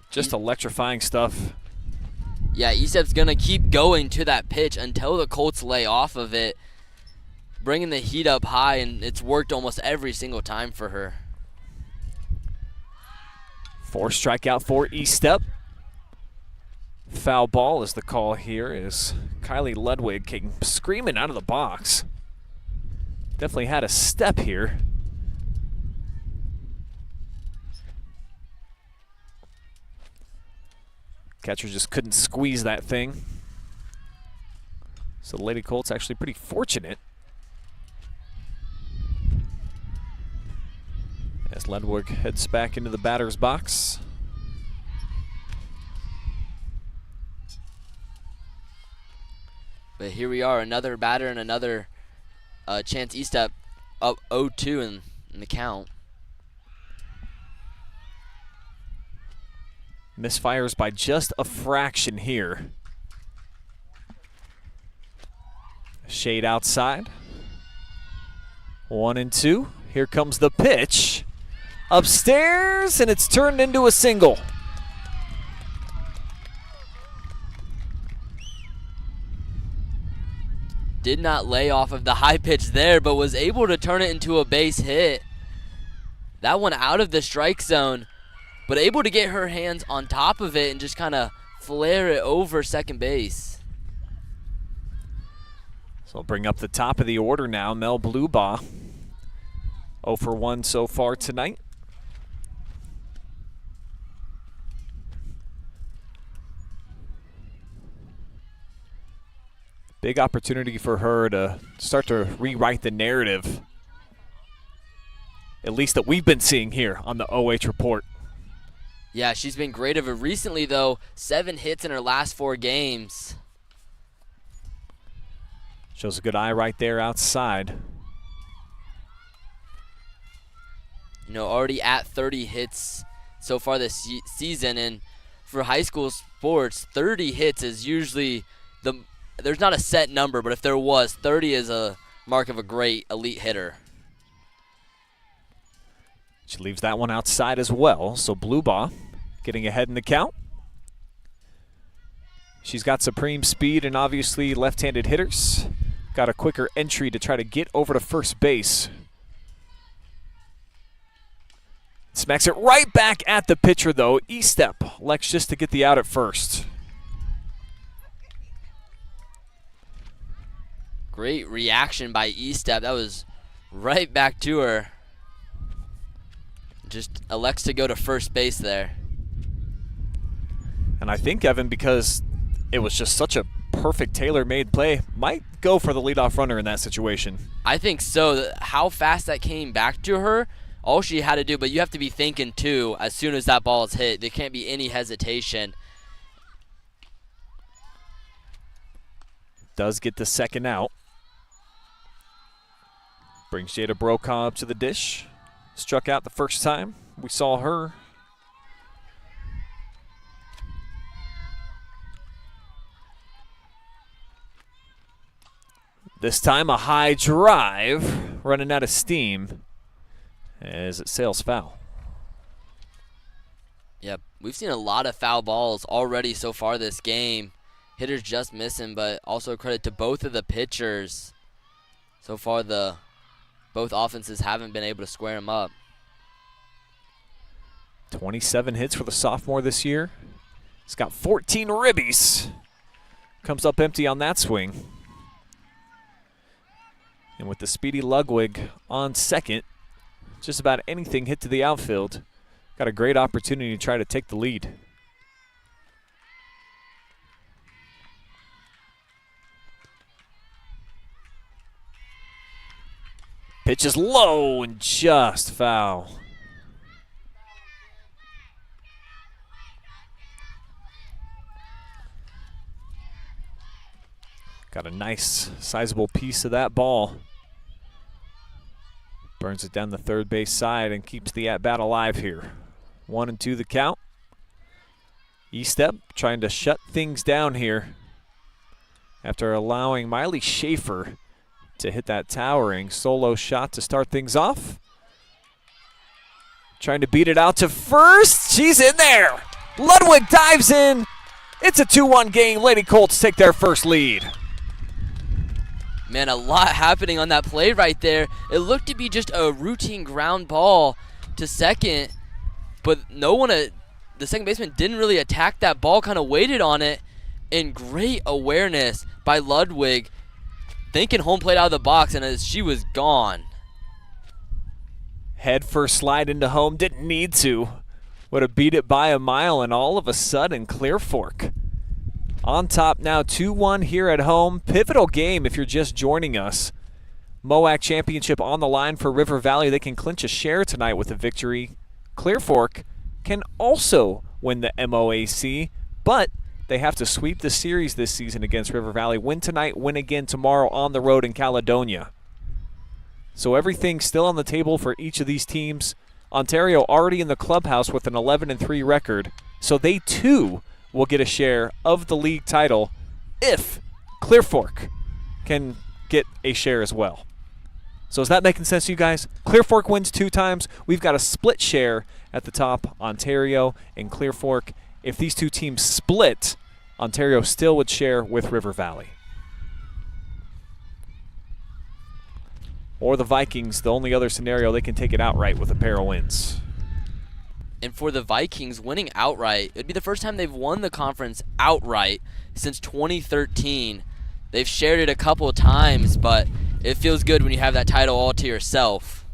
Speaker 1: Just electrifying stuff.
Speaker 2: Yeah, E-step's going to keep going to that pitch until the Colts lay off of it, bringing the heat up high, and it's worked almost every single time for her.
Speaker 1: 4 strikeout for E-step. Foul ball is the call here as Kylie Ludwig came screaming out of the box. Definitely had a step here. Catcher just couldn't squeeze that thing. So the Lady Colts actually pretty fortunate. As Ludwig heads back into the batter's box.
Speaker 2: But here we are, another batter and another chance E-step up 0-2 in the count.
Speaker 1: Misfires by just a fraction here. Shade outside. 1-2. Here comes the pitch. Upstairs, and it's turned into a single.
Speaker 2: did not lay off of the high pitch there, but was able to turn it into a base hit. That one out of the strike zone, but able to get her hands on top of it and just kind of flare it over second base.
Speaker 1: So I'll bring up the top of the order now. Mel Bluebaugh, 0 for 1 so far tonight. Big opportunity for her to start to rewrite the narrative, at least that we've been seeing here on the OH Report.
Speaker 2: Yeah, she's been great of it recently, though. 7 hits in her last 4 games.
Speaker 1: Shows a good eye right there outside.
Speaker 2: You know, already at 30 hits so far this season, and for high school sports, 30 hits is usually there's not a set number, but if there was, 30 is a mark of a great elite hitter.
Speaker 1: She leaves that one outside as well, so Bluebaugh getting ahead in the count. She's got supreme speed and obviously left-handed hitters. Got a quicker entry to try to get over to first base. Smacks it right back at the pitcher, though. E-step elects just to get the out at first.
Speaker 2: Great reaction by E-step. That was right back to her. Just elects to go to first base there.
Speaker 1: And I think, Evan, because it was just such a perfect tailor-made play, might go for the leadoff runner in that situation.
Speaker 2: I think so. How fast that came back to her, all she had to do, but you have to be thinking, too, as soon as that ball is hit. There can't be any hesitation.
Speaker 1: Does get the second out. Brings Jada Brokaw up to the dish. Struck out the first time we saw her. This time a high drive, running out of steam as it sails foul.
Speaker 2: Yep, we've seen a lot of foul balls already so far this game. Hitters just missing, but also credit to both of the pitchers. So far, both offenses haven't been able to square them up.
Speaker 1: 27 hits for the sophomore this year. He's got 14 ribbies. Comes up empty on that swing. And with the speedy Ludwig on second, just about anything hit to the outfield. Got a great opportunity to try to take the lead. Pitch is low and just foul. Got a nice, sizable piece of that ball. Burns it down the third base side and keeps the at-bat alive here. 1-2 the count. E-step trying to shut things down here after allowing Miley Schaefer to hit that towering solo shot to start things off. Trying to beat it out to first. She's in there. Ludwig dives in. It's a 2-1 game. Lady Colts take their first lead.
Speaker 2: Man, a lot happening on that play right there. It looked to be just a routine ground ball to second, but no one, the second baseman didn't really attack that ball, kind of waited on it, and great awareness by Ludwig, thinking home plate out of the box, and as she was gone.
Speaker 1: Head first slide into home, didn't need to. Would have beat it by a mile, and all of a sudden, Clear Fork on top now, 2-1 here at home. Pivotal game if you're just joining us. MOAC championship on the line for River Valley. They can clinch a share tonight with a victory. Clear Fork can also win the MOAC, but they have to sweep the series this season against River Valley. Win tonight, win again tomorrow on the road in Caledonia. So everything's still on the table for each of these teams. Ontario already in the clubhouse with an 11-3 record, so they too will get a share of the league title if Clear Fork can get a share as well. So is that making sense to you guys? Clear Fork wins 2 times. We've got a split share at the top, Ontario and Clear Fork. If these 2 teams split, Ontario still would share with River Valley. or the Vikings, the only other scenario they can take it outright with a pair of wins.
Speaker 2: And for the Vikings, winning outright, it'd be the first time they've won the conference outright since 2013. They've shared it a couple of times, but it feels good when you have that title all to yourself.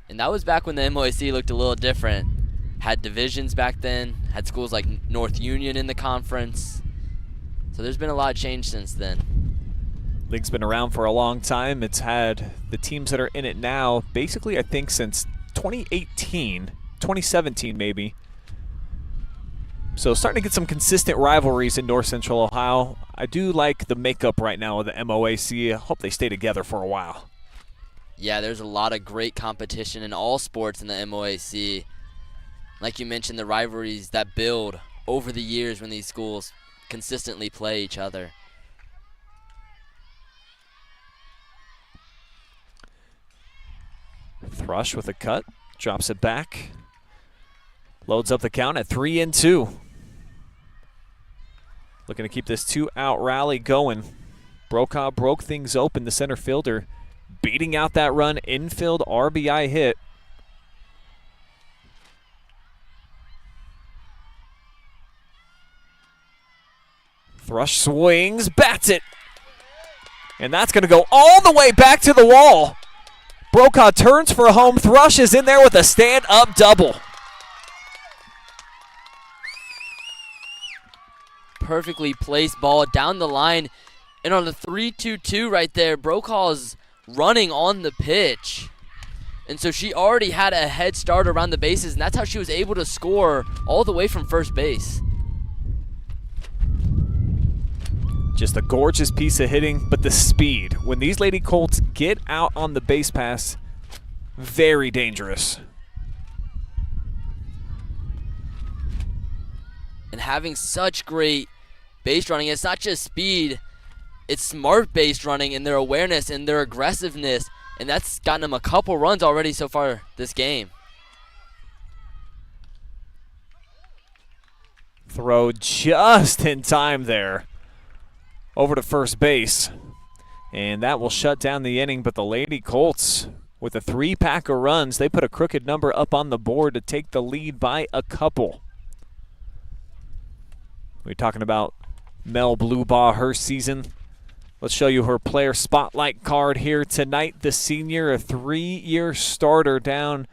Speaker 2: And that was back when the MOAC looked a little different. Had divisions back then, had schools like North Union in the conference. So there's been a lot of change since then.
Speaker 1: League's been around for a long time. It's had the teams that are in it now, basically I think since 2018, 2017 maybe. So starting to get some consistent rivalries in North Central Ohio. I do like the makeup right now of the MOAC. I hope they stay together for a while.
Speaker 2: Yeah, there's a lot of great competition in all sports in the MOAC. Like you mentioned, the rivalries that build over the years when these schools consistently play each other.
Speaker 1: Thrush with a cut, drops it back. Loads up the count at 3-2. Looking to keep this 2-out rally going. Brokaw broke things open, the center fielder, beating out that run, infield RBI hit. Thrush swings, bats it. And that's going to go all the way back to the wall. Brokaw turns for a home. Thrush is in there with a stand-up double.
Speaker 2: Perfectly placed ball down the line. And on the 3-2-2 right there, Brokaw's running on the pitch. And so she already had a head start around the bases, and that's how she was able to score all the way from first base.
Speaker 1: Just a gorgeous piece of hitting, but the speed. When these Lady Colts get out on the base pass, very dangerous.
Speaker 2: And having such great base running, it's not just speed, it's smart base running and their awareness and their aggressiveness, and that's gotten them a couple runs already so far this game.
Speaker 1: Throw just in time there. Over to first base. And that will shut down the inning, but the Lady Colts, with a 3-pack of runs, they put a crooked number up on the board to take the lead by a couple. We're talking about Mel Bluebaugh, her season. Let's show you her player spotlight card here tonight. The senior, a 3-year starter down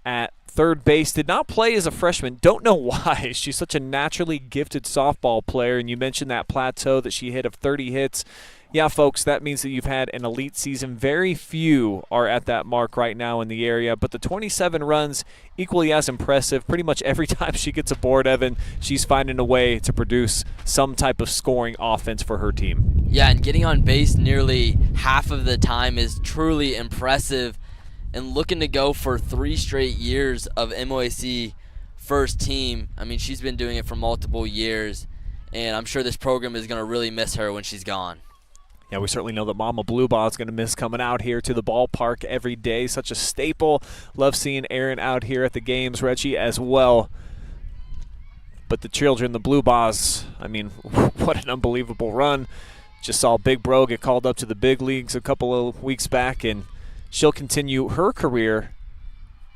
Speaker 1: at third base. Did not play as a freshman. Don't know why. She's such a naturally gifted softball player, and you mentioned that plateau that she hit of 30 hits. Yeah, folks, that means that you've had an elite season. Very few are at that mark right now in the area, but the 27 runs, equally as impressive. Pretty much every time she gets aboard, Evan, she's finding a way to produce some type of scoring offense for her team.
Speaker 2: Yeah, and getting on base nearly half of the time is truly impressive. And looking to go for 3 straight years of MOAC first team. I mean, she's been doing it for multiple years, and I'm sure this program is going to really miss her when she's gone.
Speaker 1: Yeah, we certainly know that Mama Bluebaugh is going to miss coming out here to the ballpark every day. Such a staple. Love seeing Aaron out here at the games, Reggie, as well. But the children, the Bluebaughs, I mean, what an unbelievable run. Just saw Big Bro get called up to the big leagues a couple of weeks back, and she'll continue her career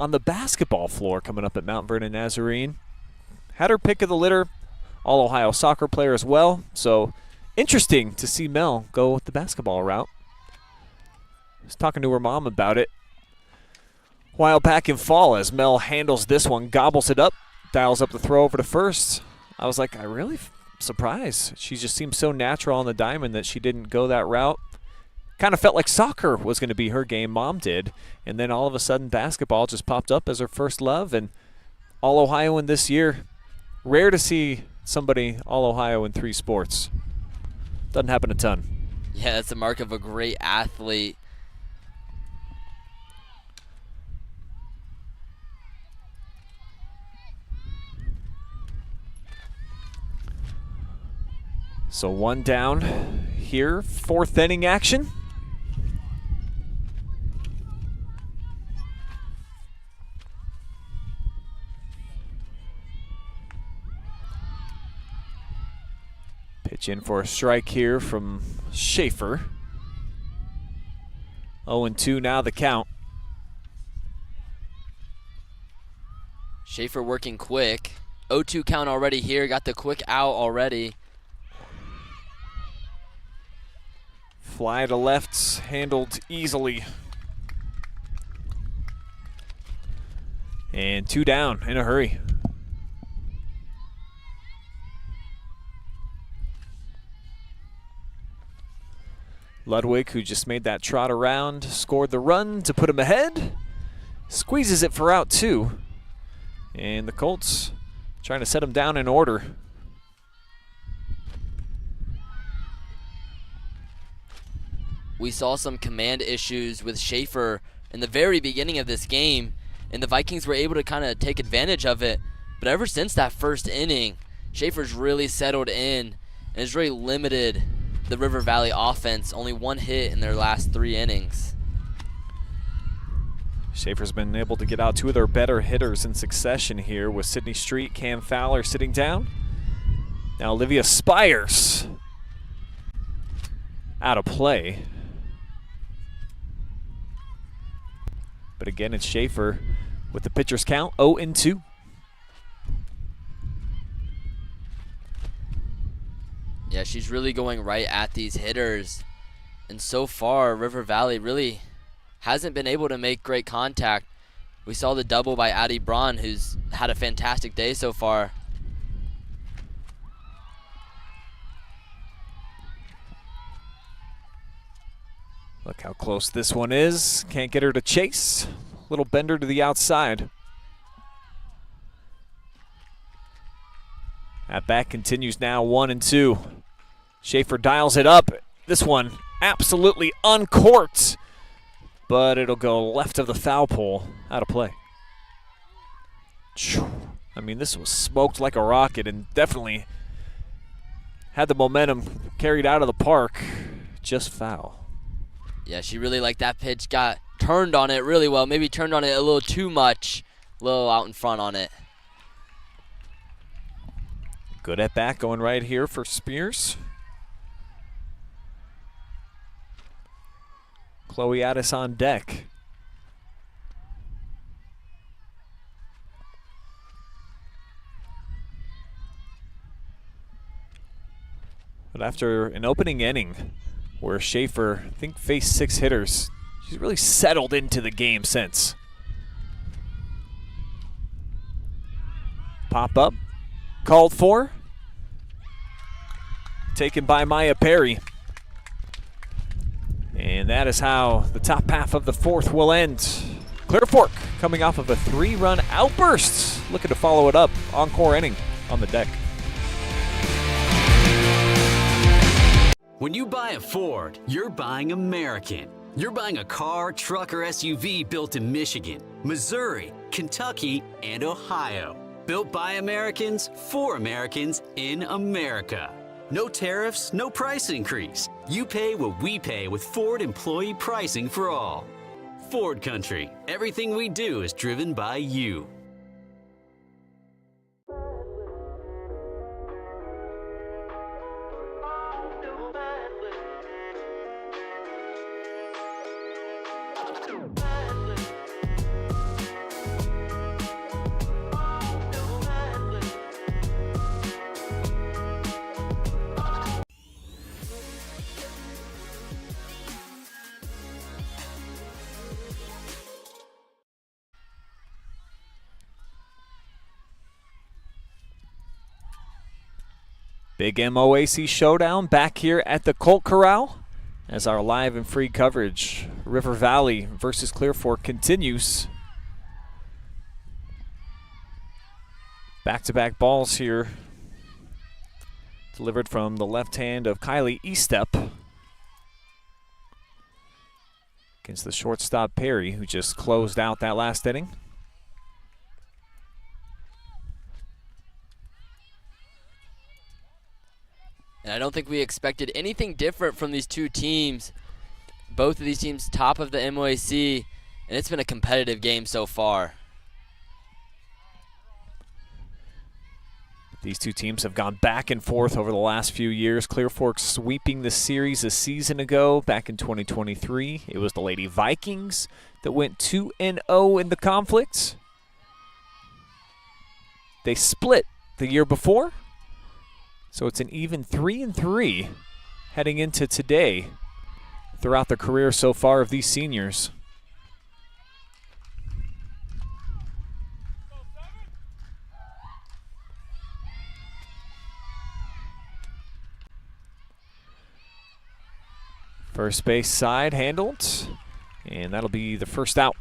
Speaker 1: on the basketball floor coming up at Mount Vernon Nazarene. Had her pick of the litter, All-Ohio soccer player as well. So interesting to see Mel go with the basketball route. I was talking to her mom about it a while back in fall as Mel handles this one, gobbles it up, dials up the throw over to first. I was like, I really surprised. She just seems so natural on the diamond that she didn't go that route. Kind of felt like soccer was going to be her game, Mom did. And then all of a sudden basketball just popped up as her first love. And All-Ohioan this year. Rare to see somebody All-Ohio in 3 sports. Doesn't happen a ton.
Speaker 2: Yeah, that's the mark of a great athlete.
Speaker 1: So 1 down here, 4th inning action. Pitch Pitch in for a strike here from Schaefer. 0-2 now the count.
Speaker 2: Schaefer working quick. 0-2 count already here. Got the quick out already.
Speaker 1: Fly to left, handled easily. And 2 down in a hurry. Ludwig, who just made that trot around, scored the run to put him ahead. Squeezes it for out 2. And the Colts trying to set him down in order.
Speaker 2: We saw some command issues with Schaefer in the very beginning of this game, and the Vikings were able to kind of take advantage of it. But ever since that first inning, Schaefer's really settled in and has really limited the River Valley offense. Only 1 hit in their last 3 innings.
Speaker 1: Schaefer's been able to get out 2 of their better hitters in succession here with Sidney Street, Cam Fowler sitting down. Now Olivia Spires out of play. But again, it's Schaefer with the pitcher's count, 0-2.
Speaker 2: Yeah, she's really going right at these hitters. And so far, River Valley really hasn't been able to make great contact. We saw the double by Addie Braun, who's had a fantastic day so far.
Speaker 1: Look how close this one is. Can't get her to chase. Little bender to the outside. At bat continues now, 1-2. Schaefer dials it up. This one absolutely uncorked, but it'll go left of the foul pole, out of play. I mean, this was smoked like a rocket and definitely had the momentum carried out of the park. Just foul.
Speaker 2: Yeah, she really liked that pitch. Got turned on it really well. Maybe turned on it a little too much. A little out in front on it.
Speaker 1: Good at bat going right here for Spears. Chloe Addis on deck. But after an opening inning where Schaefer, I think, faced 6 hitters, she's really settled into the game since. Pop up, called for. Taken by Maya Perry. And that is how the top half of the 4th will end. Clear Fork coming off of a 3-run outburst, looking to follow it up. Encore inning on the deck.
Speaker 4: When you buy a Ford, you're buying American. You're buying a car, truck, or SUV built in Michigan, Missouri, Kentucky, and Ohio. Built by Americans for Americans in America. No tariffs, no price increase. You pay what we pay with Ford employee pricing for all. Ford Country. Everything we do is driven by you.
Speaker 1: Big MOAC showdown back here at the Colt Corral as our live and free coverage, River Valley versus Clear Fork, continues. Back-to-back balls here, delivered from the left hand of Kylie Estep against the shortstop Perry, who just closed out that last inning.
Speaker 2: And I don't think we expected anything different from these two teams. Both of these teams top of the MOAC, and it's been a competitive game so far.
Speaker 1: These two teams have gone back and forth over the last few years. Clear Fork sweeping the series a season ago, back in 2023. It was the Lady Vikings that went 2-0 in the conflict. They split the year before, so it's an even 3-3 heading into today throughout the career so far of these seniors. First base side handled, and that'll be the first out.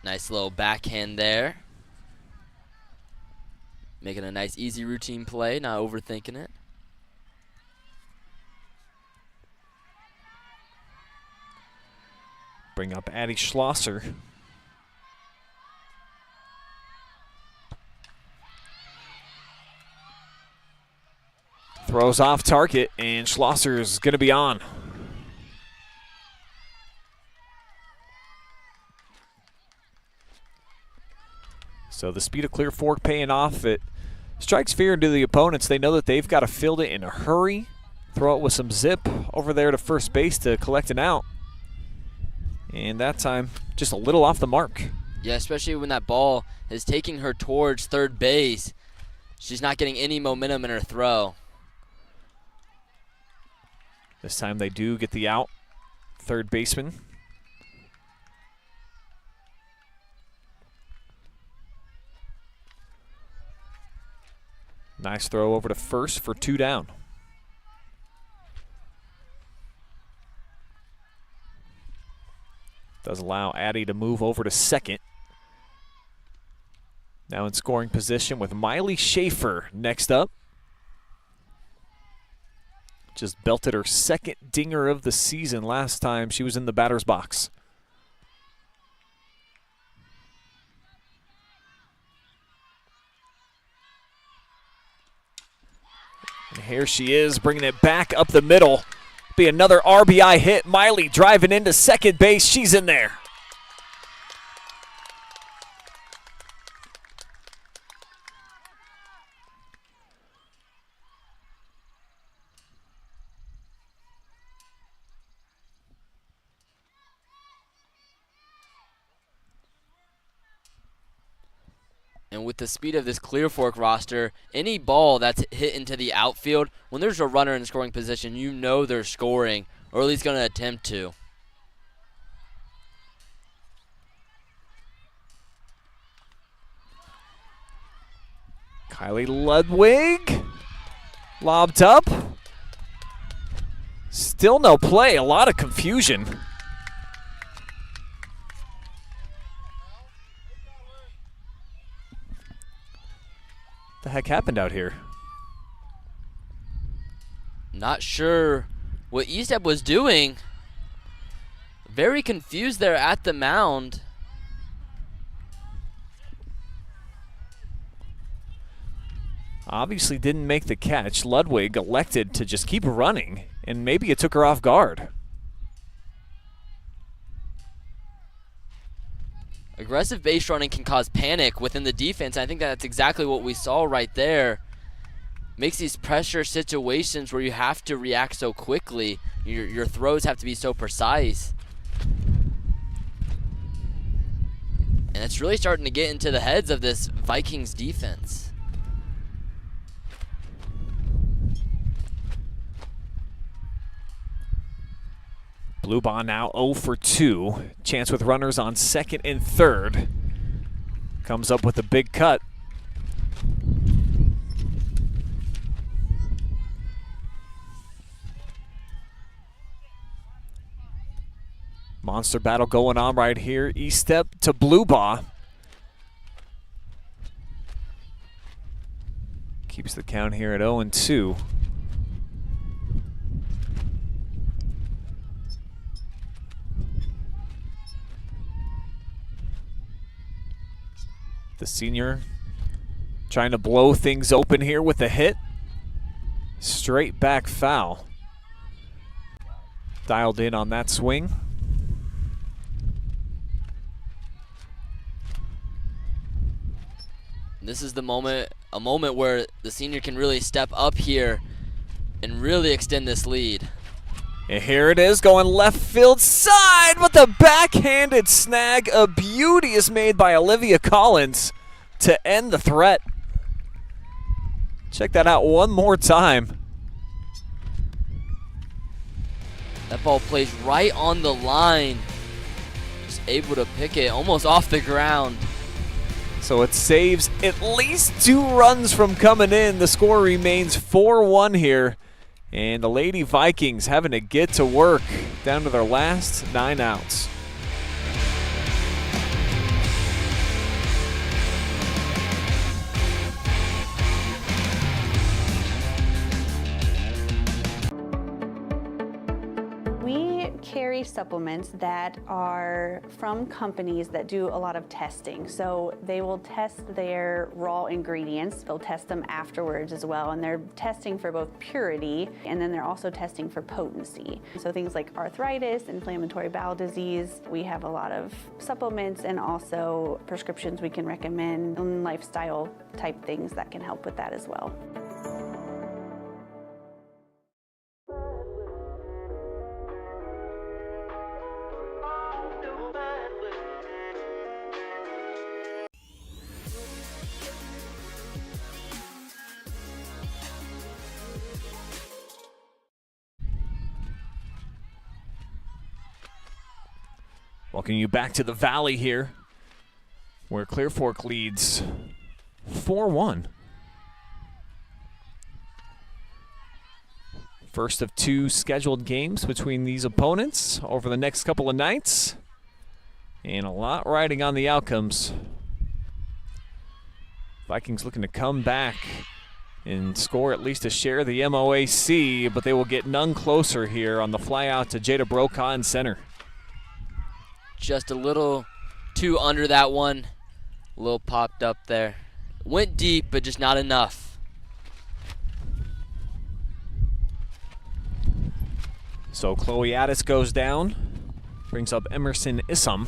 Speaker 2: Nice little backhand there. Making a nice easy routine play, not overthinking it.
Speaker 1: Bring up Addie Schlosser. Throws off target, and Schlosser is going to be on. So the speed of Clear Fork paying off. It strikes fear into the opponents. They know that they've got to field it in a hurry. Throw it with some zip over there to first base to collect an out. And that time, just a little off the mark.
Speaker 2: Yeah, especially when that ball is taking her towards third base. She's not getting any momentum in her throw.
Speaker 1: This time they do get the out. Third baseman. Nice throw over to first for 2 down. Does allow Addie to move over to second. Now in scoring position with Miley Schaefer next up. Just belted her second dinger of the season last time she was in the batter's box. And here she is, bringing it back up the middle. Be another RBI hit. Miley driving into second base. She's in there.
Speaker 2: And with the speed of this Clear Fork roster, any ball that's hit into the outfield, when there's a runner in scoring position, you know they're scoring, or at least going to attempt to.
Speaker 1: Kylie Ludwig, lobbed up. Still no play, a lot of confusion. What the heck happened out here?
Speaker 2: Not sure what ESTEP was doing. Very confused there at the mound.
Speaker 1: Obviously didn't make the catch. Ludwig elected to just keep running, and maybe it took her off guard.
Speaker 2: Aggressive base running can cause panic within the defense. I think that's exactly what we saw right there. Makes these pressure situations where you have to react so quickly. Your throws have to be so precise. And it's really starting to get into the heads of this Vikings defense.
Speaker 1: Blue Bond now 0 for 2. Chance with runners on second and third. Comes up with a big cut. Monster battle going on right here. ESTEP to Blue Ball. Keeps the count here at 0 and 2. The senior trying to blow things open here with a hit. Straight back foul. Dialed in on that swing.
Speaker 2: This is the moment, a moment where the senior can really step up here and really extend this lead.
Speaker 1: And here it is, going left field side with a backhanded snag. A beauty is made by Olivia Collins to end the threat. Check that out one more time.
Speaker 2: That ball plays right on the line. Just able to pick it almost off the ground.
Speaker 1: So it saves at least 2 runs from coming in. The score remains 4-1 here. And the Lady Vikings having to get to work down to their last 9 outs.
Speaker 3: We carry supplements that are from companies that do a lot of testing. So they will test their raw ingredients. They'll test them afterwards as well. And they're testing for both purity, and then they're also testing for potency. So things like arthritis, inflammatory bowel disease. We have a lot of supplements and also prescriptions we can recommend, and lifestyle type things that can help with that as well.
Speaker 1: Welcome you back to the Valley here, where Clear Fork leads 4-1. First of 2 scheduled games between these opponents over the next couple of nights, and a lot riding on the outcomes. Vikings looking to come back and score at least a share of the MOAC, but they will get none closer here on the fly out to Jada Brokaw in center.
Speaker 2: Just a little too under that one. A little popped up there. Went deep, but just not enough.
Speaker 1: So Chloe Addis goes down, brings up Emerson Issam.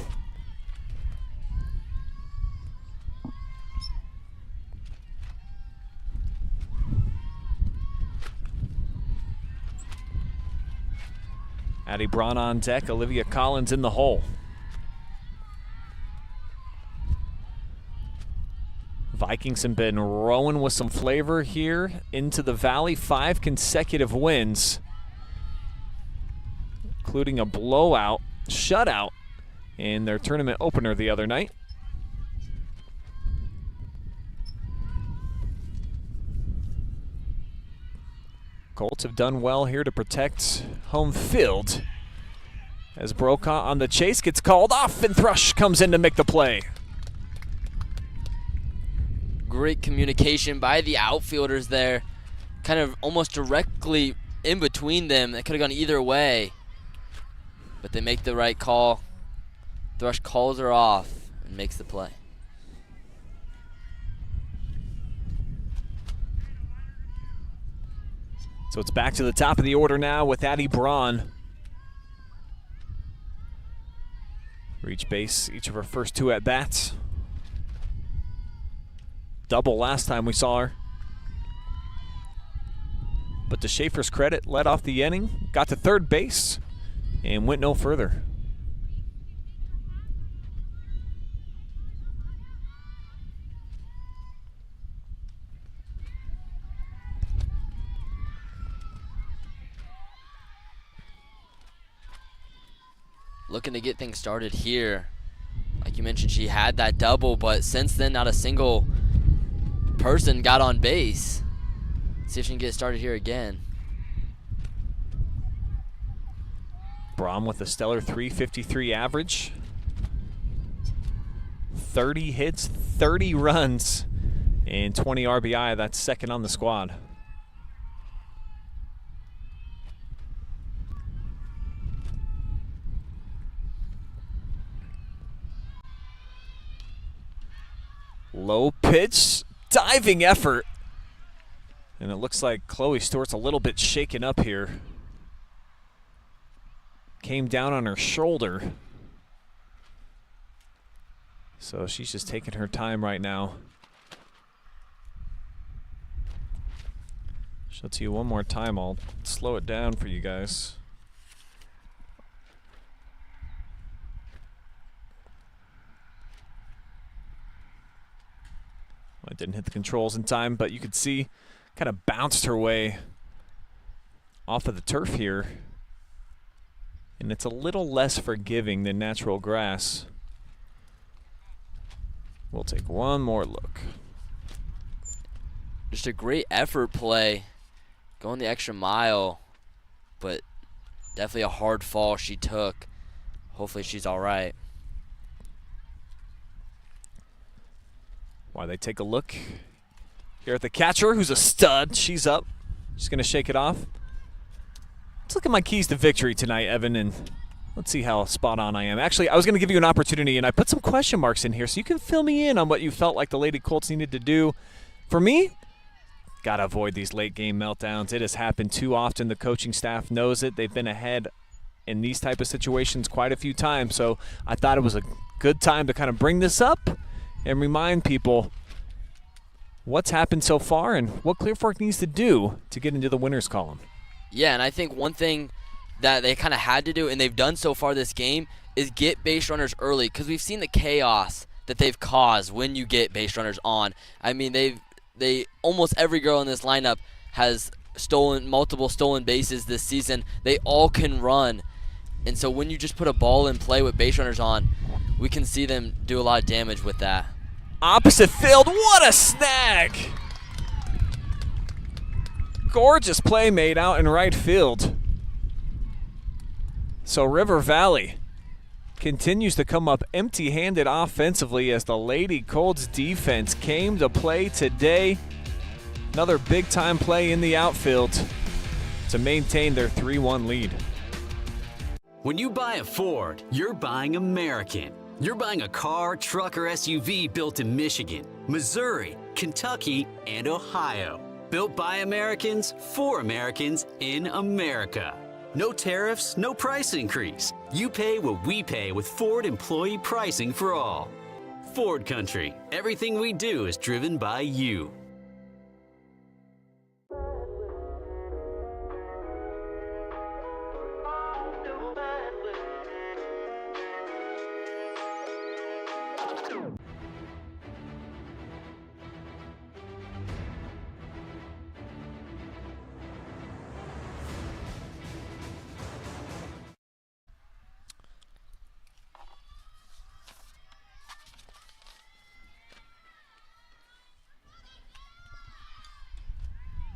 Speaker 1: Addie Braun on deck, Olivia Collins in the hole. Vikings have been rowing with some flavor here into the Valley. 5 consecutive wins, including a blowout, shutout in their tournament opener the other night. Colts have done well here to protect home field as Brokaw on the chase gets called off and Thrush comes in to make the play.
Speaker 2: Great communication by the outfielders there. Kind of almost directly in between them. That could have gone either way. But they make the right call. Thrush calls her off and makes the play.
Speaker 1: So it's back to the top of the order now with Addie Braun. Reach base each of her first 2 at-bats. Double last time we saw her. But to Schaefer's credit, led off the inning, got to third base, and went no further.
Speaker 2: Looking to get things started here. Like you mentioned, she had that double, but since then, not a single person got on base. See if she can get started here again.
Speaker 1: Braun with a stellar .353 average. 30 hits, 30 runs, and 20 RBI. That's second on the squad. Low pitch, diving effort. And it looks like Chloe Stewart's a little bit shaken up here. Came down on her shoulder. So she's just taking her time right now. Show it to you one more time. I'll slow it down for you guys. I didn't hit the controls in time, but you could see kind of bounced her way off of the turf here. And it's a little less forgiving than natural grass. We'll take one more look.
Speaker 2: Just a great effort play, going the extra mile, but definitely a hard fall she took. Hopefully she's all right.
Speaker 1: While they take a look here at the catcher, who's a stud. She's up. She's going to shake it off. Let's look at my keys to victory tonight, Evan, and let's see how spot on I am. Actually, I was going to give you an opportunity, and I put some question marks in here so you can fill me in on what you felt like the Lady Colts needed to do. For me, got to avoid these late game meltdowns. It has happened too often. The coaching staff knows it. They've been ahead in these type of situations quite a few times, so I thought it was a good time to kind of bring this up and remind people what's happened so far and what Clear Fork needs to do to get into the winners column.
Speaker 2: Yeah, and I think one thing that they kind of had to do, and they've done so far this game, is get base runners early, because we've seen the chaos that they've caused when you get base runners on. I mean, they almost every girl in this lineup has multiple stolen bases this season. They all can run, and so when you just put a ball in play with base runners on, we can see them do a lot of damage with that.
Speaker 1: Opposite field, what a snag! Gorgeous play made out in right field. So River Valley continues to come up empty-handed offensively as the Lady Colts defense came to play today. Another big-time play in the outfield to maintain their 3-1 lead.
Speaker 4: When you buy a Ford, you're buying American. You're buying a car, truck, or SUV built in Michigan, Missouri, Kentucky, and Ohio. Built by Americans for Americans in America. No tariffs, no price increase. You pay what we pay with Ford employee pricing for all. Ford Country. Everything we do is driven by you.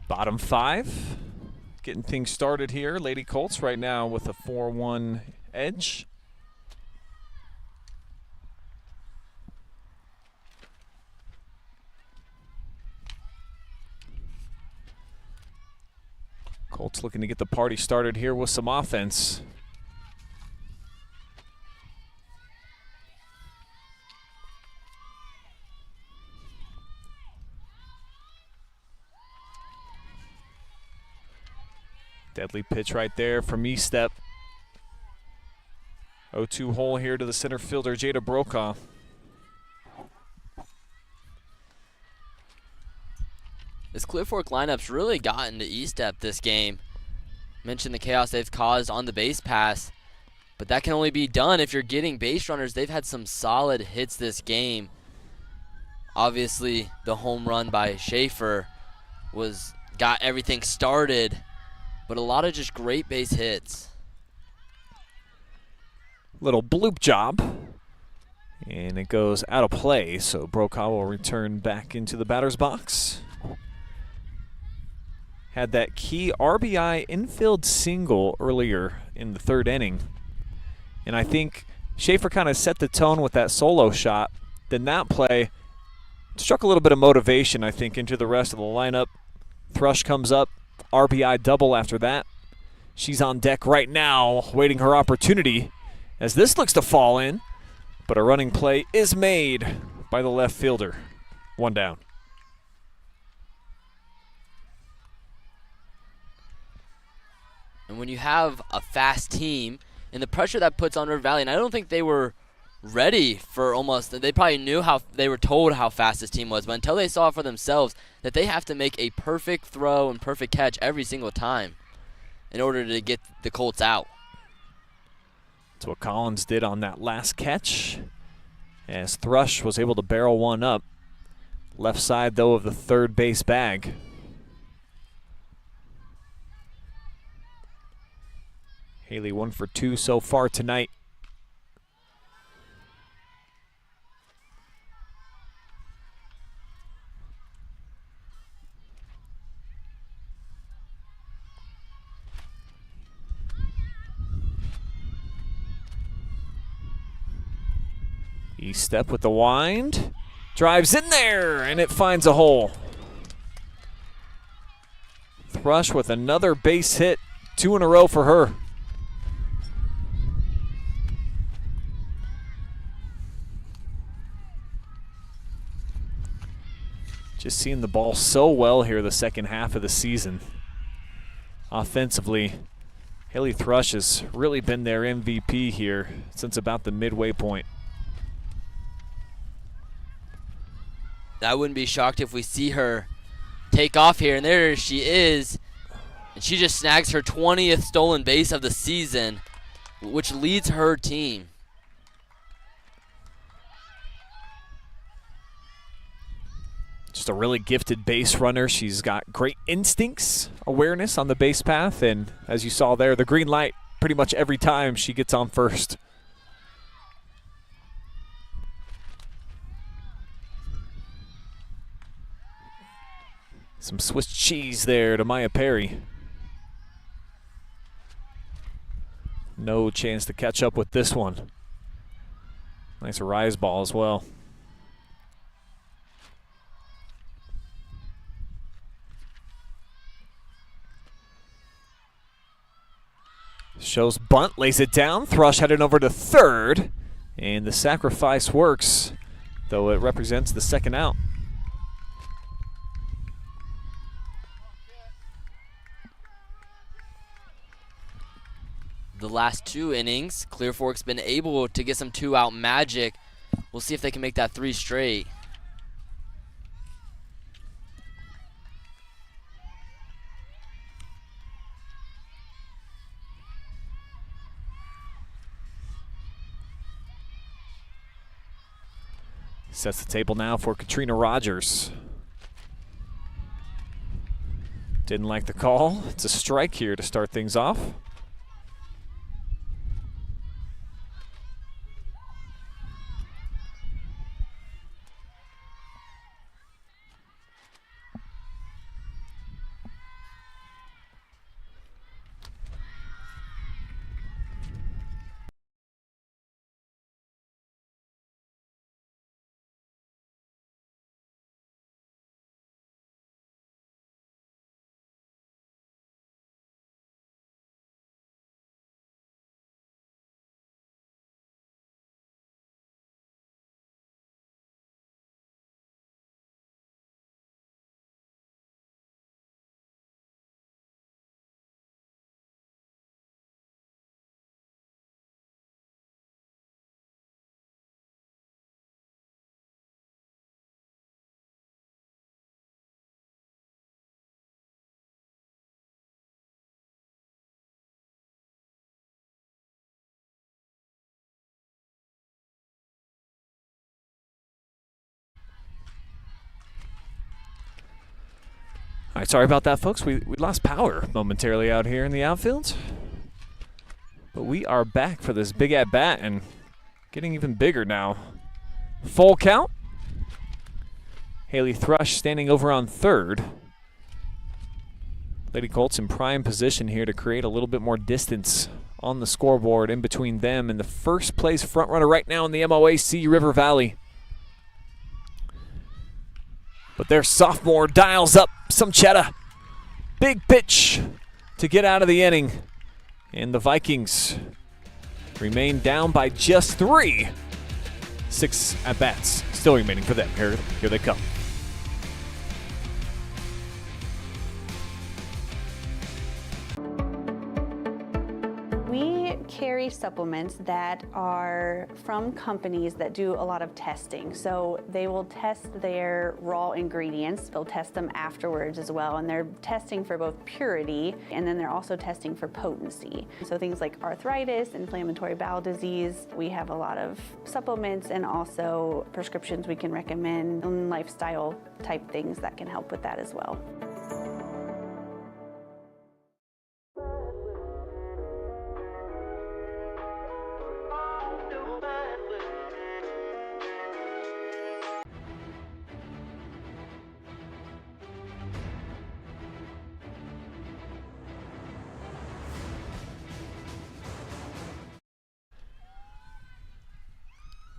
Speaker 1: Bottom five, getting things started here. Lady Colts right now with a 4-1 edge. Colts looking to get the party started here with some offense. Deadly pitch right there from E-Step. 0-2 hole here to the center fielder, Jada Brokaw.
Speaker 2: This Clear Fork lineup's really gotten to E-Step this game. Mentioned the chaos they've caused on the base pass, but that can only be done if you're getting base runners. They've had some solid hits this game. Obviously, the home run by Schaefer got everything started, but a lot of just great base hits.
Speaker 1: Little bloop job, and it goes out of play, so Brokaw will return back into the batter's box. Had that key RBI infield single earlier in the third inning, and I think Schaefer kind of set the tone with that solo shot. Then that play struck a little bit of motivation, I think, into the rest of the lineup. Thrush comes up, RBI double after that. She's on deck right now, waiting her opportunity as this looks to fall in, but a running play is made by the left fielder. One down.
Speaker 2: And when you have a fast team and the pressure that puts on River Valley, and I don't think they were ready for almost, they probably knew how, they were told how fast this team was, but until they saw it for themselves, that they have to make a perfect throw and perfect catch every single time in order to get the Colts out.
Speaker 1: That's what Collins did on that last catch, as Thrush was able to barrel one up. Left side, though, of the third base bag. Haley 1 for 2 so far tonight. Step with the wind, drives in there, and it finds a hole. Thrush with another base hit, 2 in a row for her. Just seeing the ball so well here the second half of the season. Offensively, Haley Thrush has really been their MVP here since about the midway point.
Speaker 2: I wouldn't be shocked if we see her take off here, and there she is. And she just snags her 20th stolen base of the season, which leads her team.
Speaker 1: Just a really gifted base runner. She's got great instincts, awareness on the base path, and as you saw there, the green light pretty much every time she gets on first. Some Swiss cheese there to Maya Perry. No chance to catch up with this one. Nice rise ball as well. Shows bunt, lays it down. Thrush headed over to third. And the sacrifice works, though it represents the second out.
Speaker 2: The last 2 innings, Clear Fork's been able to get some 2-out magic. We'll see if they can make that 3 straight.
Speaker 1: Sets the table now for Katrina Rogers. Didn't like the call. It's a strike here to start things off. All right, sorry about that, folks. We lost power momentarily out here in the outfield. But we are back for this big at-bat and getting even bigger now. Full count. Haley Thrush standing over on third. Lady Colts in prime position here to create a little bit more distance on the scoreboard in between them and the first place front runner right now in the MOAC, River Valley. But their sophomore dials up some cheddar. Big pitch to get out of the inning. And the Vikings remain down by just 3. 6 at-bats still remaining for them. Here they come.
Speaker 3: We carry supplements that are from companies that do a lot of testing. So they will test their raw ingredients. They'll test them afterwards as well. And they're testing for both purity, and then they're also testing for potency. So things like arthritis, inflammatory bowel disease. We have a lot of supplements and also prescriptions we can recommend, and lifestyle type things that can help with that as well.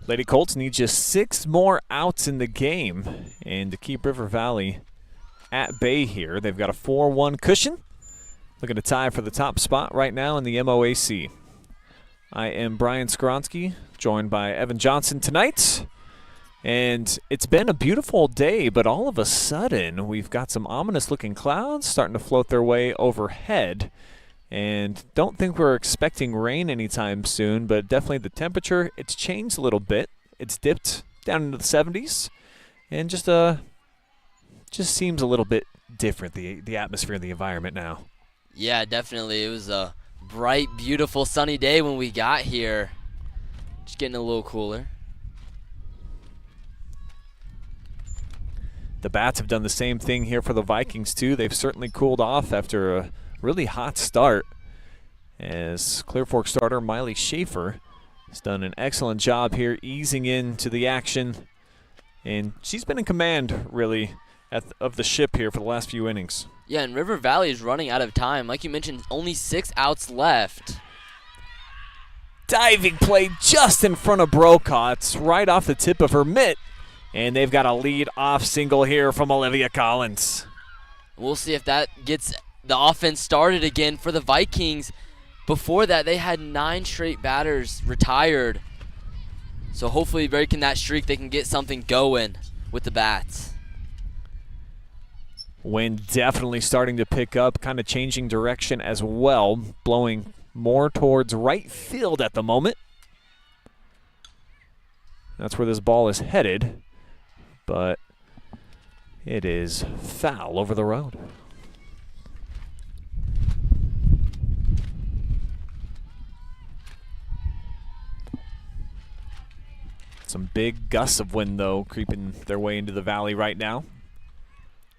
Speaker 1: Lady Colts need just 6 more outs in the game, and to keep River Valley at bay here, they've got a 4-1 cushion. Looking to tie for the top spot right now in the MOAC. I am Brian Skowronski, joined by Evan Johnson tonight. And it's been a beautiful day, but all of a sudden we've got some ominous-looking clouds starting to float their way overhead. And don't think we're expecting rain anytime soon, but definitely the temperature, it's changed a little bit. It's dipped down into the 70s, and just seems a little bit different, the atmosphere and the environment now.
Speaker 2: Yeah, definitely. It was a bright, beautiful, sunny day when we got here. Just getting a little cooler.
Speaker 1: The Bats have done the same thing here for the Vikings, too. They've certainly cooled off after a really hot start, as Clear Fork starter Miley Schaefer has done an excellent job here easing into the action, and she's been in command really of the ship here for the last few innings.
Speaker 2: Yeah, and River Valley is running out of time. Like you mentioned, only 6 outs left.
Speaker 1: Diving play just in front of Brocott, right off the tip of her mitt, and they've got a lead-off single here from Olivia Collins.
Speaker 2: We'll see if that gets the offense started again for the Vikings. Before that, they had 9 straight batters retired. So hopefully breaking that streak, they can get something going with the Bats.
Speaker 1: Wind definitely starting to pick up, kind of changing direction as well, blowing more towards right field at the moment. That's where this ball is headed, but it is foul over the road. Some big gusts of wind, though, creeping their way into the valley right now.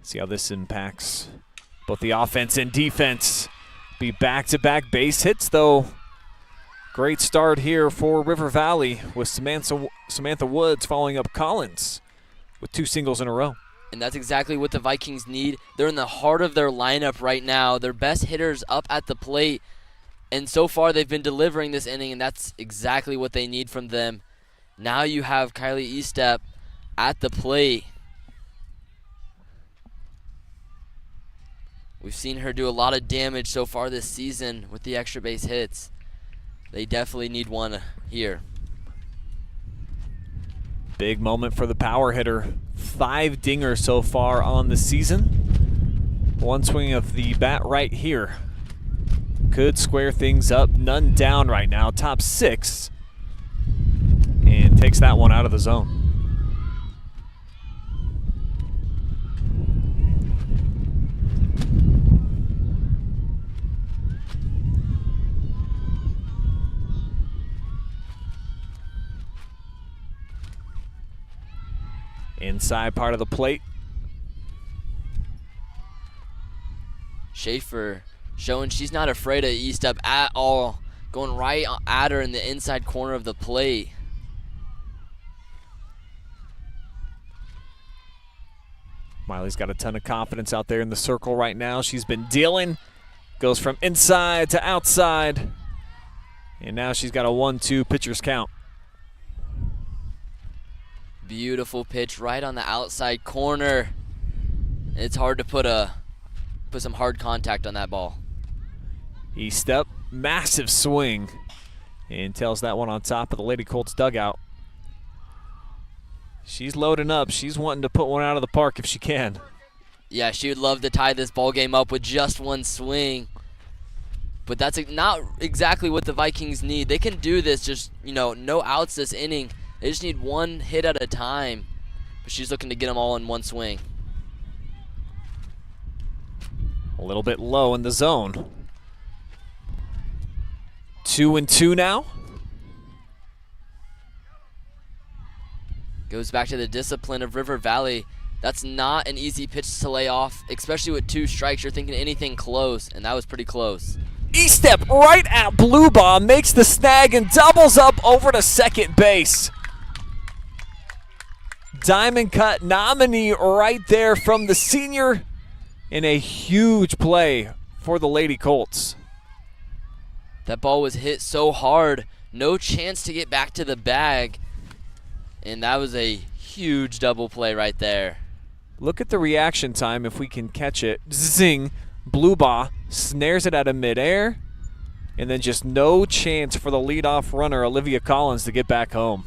Speaker 1: See how this impacts both the offense and defense. Be back-to-back base hits, though. Great start here for River Valley with Samantha Woods following up Collins with 2 singles in a row.
Speaker 2: And that's exactly what the Vikings need. They're in the heart of their lineup right now. Their best hitters up at the plate. And so far they've been delivering this inning, and that's exactly what they need from them. Now you have Kylie Estep at the plate. We've seen her do a lot of damage so far this season with the extra base hits. They definitely need one here.
Speaker 1: Big moment for the power hitter. 5 dingers so far on the season. One swing of the bat right here could square things up. None down right now. Top 6. And takes that one out of the zone. Inside part of the plate.
Speaker 2: Schaefer showing she's not afraid of Estep at all. Going right at her in the inside corner of the plate.
Speaker 1: Miley's got a ton of confidence out there in the circle right now. She's been dealing. Goes from inside to outside. And now she's got a 1-2 pitcher's count.
Speaker 2: Beautiful pitch right on the outside corner. It's hard to put some hard contact on that ball.
Speaker 1: Estep, massive swing. And tails that one on top of the Lady Colts dugout. She's loading up. She's wanting to put one out of the park if she can.
Speaker 2: Yeah, she would love to tie this ball game up with just one swing. But that's not exactly what the Vikings need. They can do this, just, no outs this inning. They just need one hit at a time. But she's looking to get them all in one swing.
Speaker 1: A little bit low in the zone. 2-2 now.
Speaker 2: Goes back to the discipline of River Valley. That's not an easy pitch to lay off, especially with 2 strikes. You're thinking anything close, and that was pretty close.
Speaker 1: E-step right at Blue Bomb, makes the snag and doubles up over to second base. Diamond Cut nominee right there from the senior in a huge play for the Lady Colts.
Speaker 2: That ball was hit so hard, no chance to get back to the bag, and that was a huge double play right there.
Speaker 1: Look at the reaction time if we can catch it. Zing, Blue Ba snares it out of midair, and then just no chance for the leadoff runner, Olivia Collins, to get back home.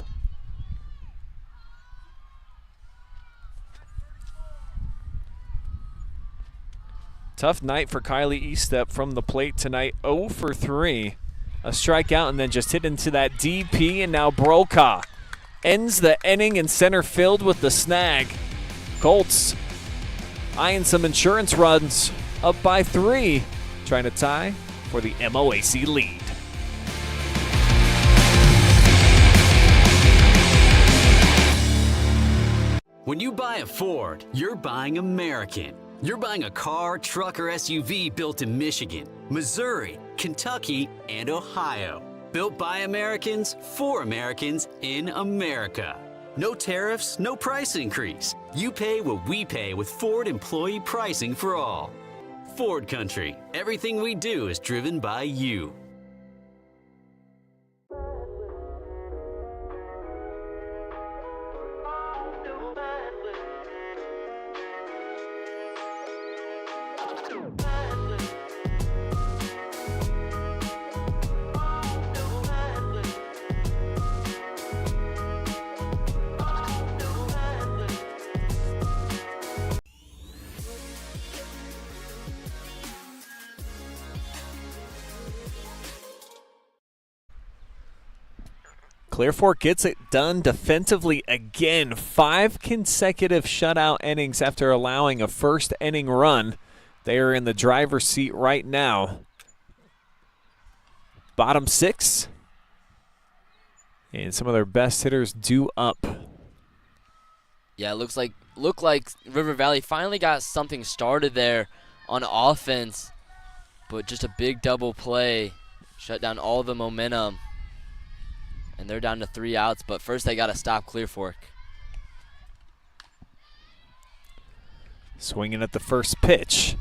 Speaker 1: Tough night for Kylie Eastep from the plate tonight. 0 for 3. A strikeout and then just hit into that DP, and now Brokaw ends the inning in center field with the snag. Colts eyeing some insurance runs, up by 3, trying to tie for the MOAC lead.
Speaker 4: When you buy a Ford, you're buying American. You're buying a car, truck, or SUV built in Michigan, Missouri, Kentucky, and Ohio. Built by Americans, for Americans, in America. No tariffs, no price increase. You pay what we pay with Ford employee pricing for all. Ford Country. Everything we do is driven by you.
Speaker 1: Clear Fork gets it done defensively again. 5 consecutive shutout innings after allowing a first inning run. They are in the driver's seat right now. Bottom 6. And some of their best hitters due up.
Speaker 2: Yeah, it looked like River Valley finally got something started there on offense, but just a big double play shut down all the momentum. And they're down to 3 outs, but first they got to stop Clear Fork.
Speaker 1: Swinging at the first pitch.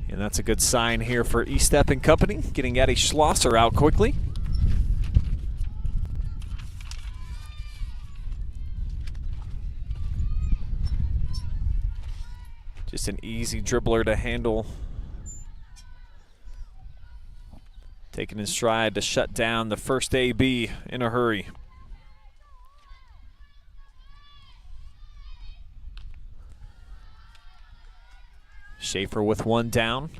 Speaker 1: And that's a good sign here for Eastep and company, getting Addie Schlosser out quickly. Just an easy dribbler to handle. Taking his stride to shut down the first AB in a hurry. Schaefer with 1 down.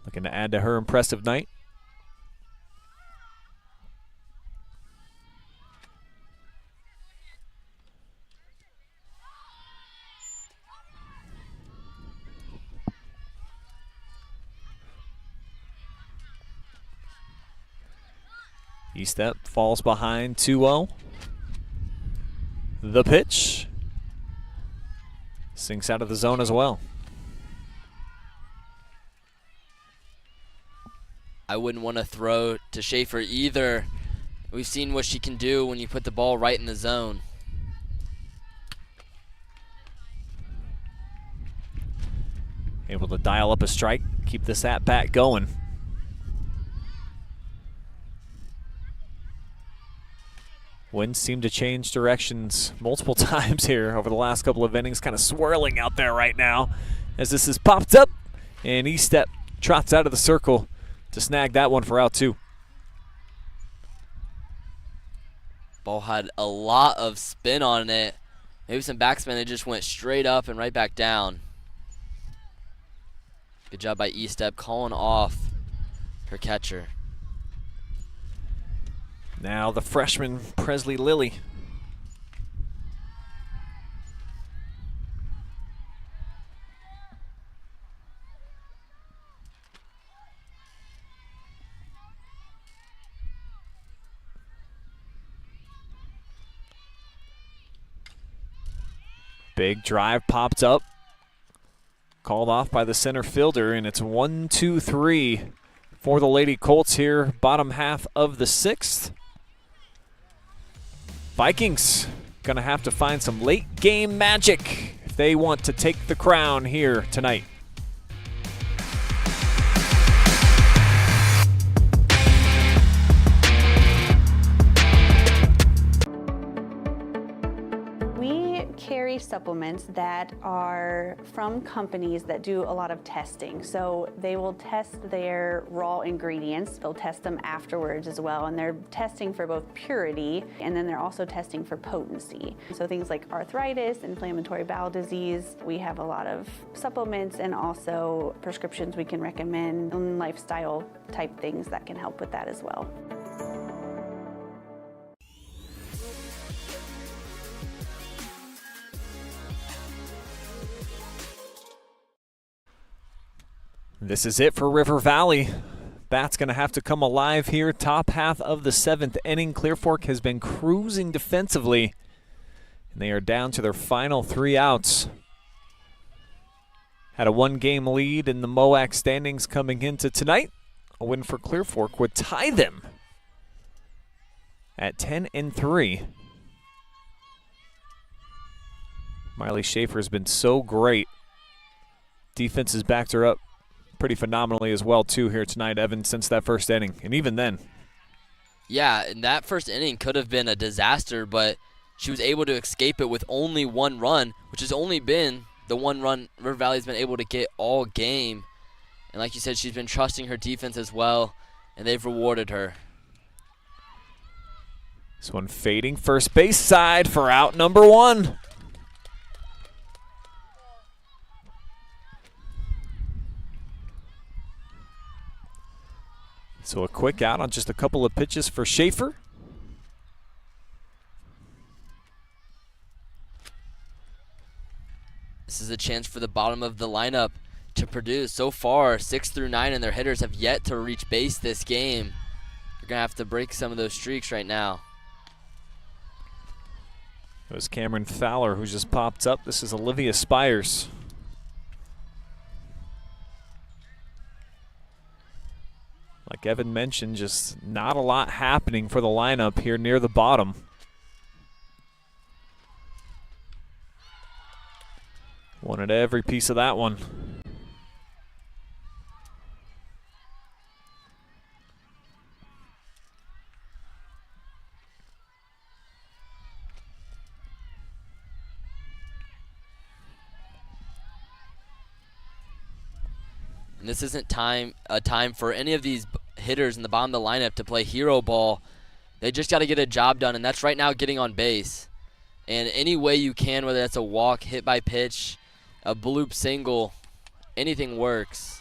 Speaker 1: Looking to add to her impressive night. Eastep falls behind 2-0. The pitch. Sinks out of the zone as well.
Speaker 2: I wouldn't want to throw to Schaefer either. We've seen what she can do when you put the ball right in the zone.
Speaker 1: Able to dial up a strike, keep this at-bat going. Winds seem to change directions multiple times here over the last couple of innings, kind of swirling out there right now as this is popped up, and Eastep trots out of the circle to snag that one for out 2.
Speaker 2: Ball had a lot of spin on it. Maybe some backspin. It just went straight up and right back down. Good job by E-Step calling off her catcher.
Speaker 1: Now the freshman, Presley Lilly. Big drive popped up. Called off by the center fielder, and it's 1-2-3 for the Lady Colts here, bottom half of the 6th. Vikings gonna have to find some late game magic if they want to take the crown here tonight.
Speaker 3: We carry supplements that are from companies that do a lot of testing. So they will test their raw ingredients. They'll test them afterwards as well. And they're testing for both purity, and then they're also testing for potency. So things like arthritis, inflammatory bowel disease. We have a lot of supplements and also prescriptions we can recommend, and lifestyle type things that can help with that as well.
Speaker 1: This is it for River Valley. Bat's going to have to come alive here. Top half of the 7th inning. Clear Fork has been cruising defensively, and they are down to their final 3 outs. Had a 1-game lead in the MOAC standings coming into tonight. A win for Clear Fork would tie them at 10-3. Miley Schaefer has been so great. Defense has backed her up pretty phenomenally as well, too, here tonight, Evan, since that first inning. And even then.
Speaker 2: Yeah, and that first inning could have been a disaster, but she was able to escape it with only 1 run, which has only been the 1 run River Valley's been able to get all game. And like you said, she's been trusting her defense as well, and they've rewarded her.
Speaker 1: This one fading first base side for out number 1. So a quick out on just a couple of pitches for Schaefer.
Speaker 2: This is a chance for the bottom of the lineup to produce. So far, 6 through 9 and their hitters have yet to reach base this game. They're going to have to break some of those streaks right now.
Speaker 1: It was Cameron Fowler who just popped up. This is Olivia Spires. Like Evan mentioned, just not a lot happening for the lineup here near the bottom. Wanted every piece of that one.
Speaker 2: And this isn't a time for any of these hitters in the bottom of the lineup to play hero ball. They just got to get a job done, and that's right now getting on base. And any way you can, whether that's a walk, hit by pitch, a bloop single, anything works.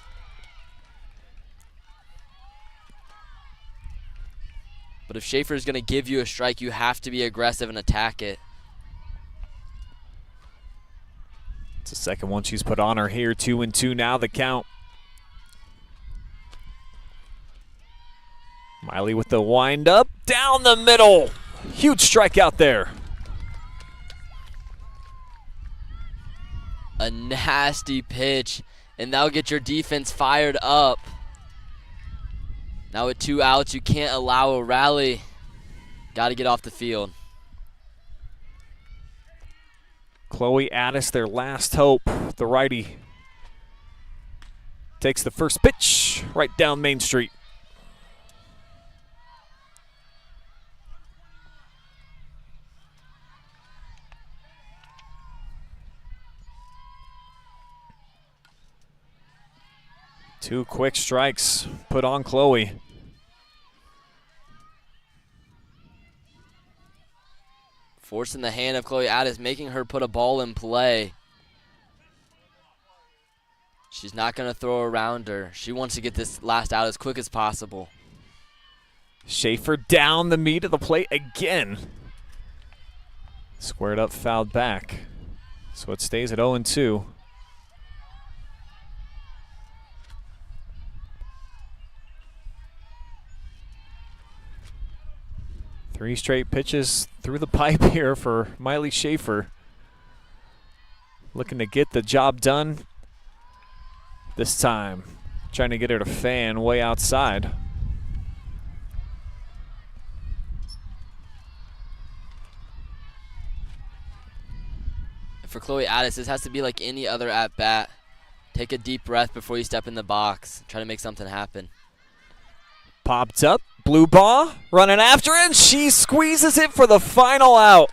Speaker 2: But if Schaefer is going to give you a strike, you have to be aggressive and attack it.
Speaker 1: It's the second one she's put on her here. 2-2 now, the count. Miley with the wind up, down the middle. Huge strikeout there.
Speaker 2: A nasty pitch, and that'll get your defense fired up. Now with 2 outs, you can't allow a rally. Got to get off the field.
Speaker 1: Chloe Addis, their last hope. The righty takes the first pitch right down Main Street. Two quick strikes put on Chloe.
Speaker 2: Forcing the hand of Chloe Addis, making her put a ball in play. She's not going to throw around her. She wants to get this last out as quick as possible.
Speaker 1: Schaefer down the meat of the plate again. Squared up, fouled back. So it stays at 0-2. Three straight pitches through the pipe here for Miley Schaefer. Looking to get the job done this time. Trying to get her to fan way outside.
Speaker 2: For Chloe Addis, this has to be like any other at-bat. Take a deep breath before you step in the box. Try to make something happen.
Speaker 1: Popped up, blue ball, running after it, and she squeezes it for the final out.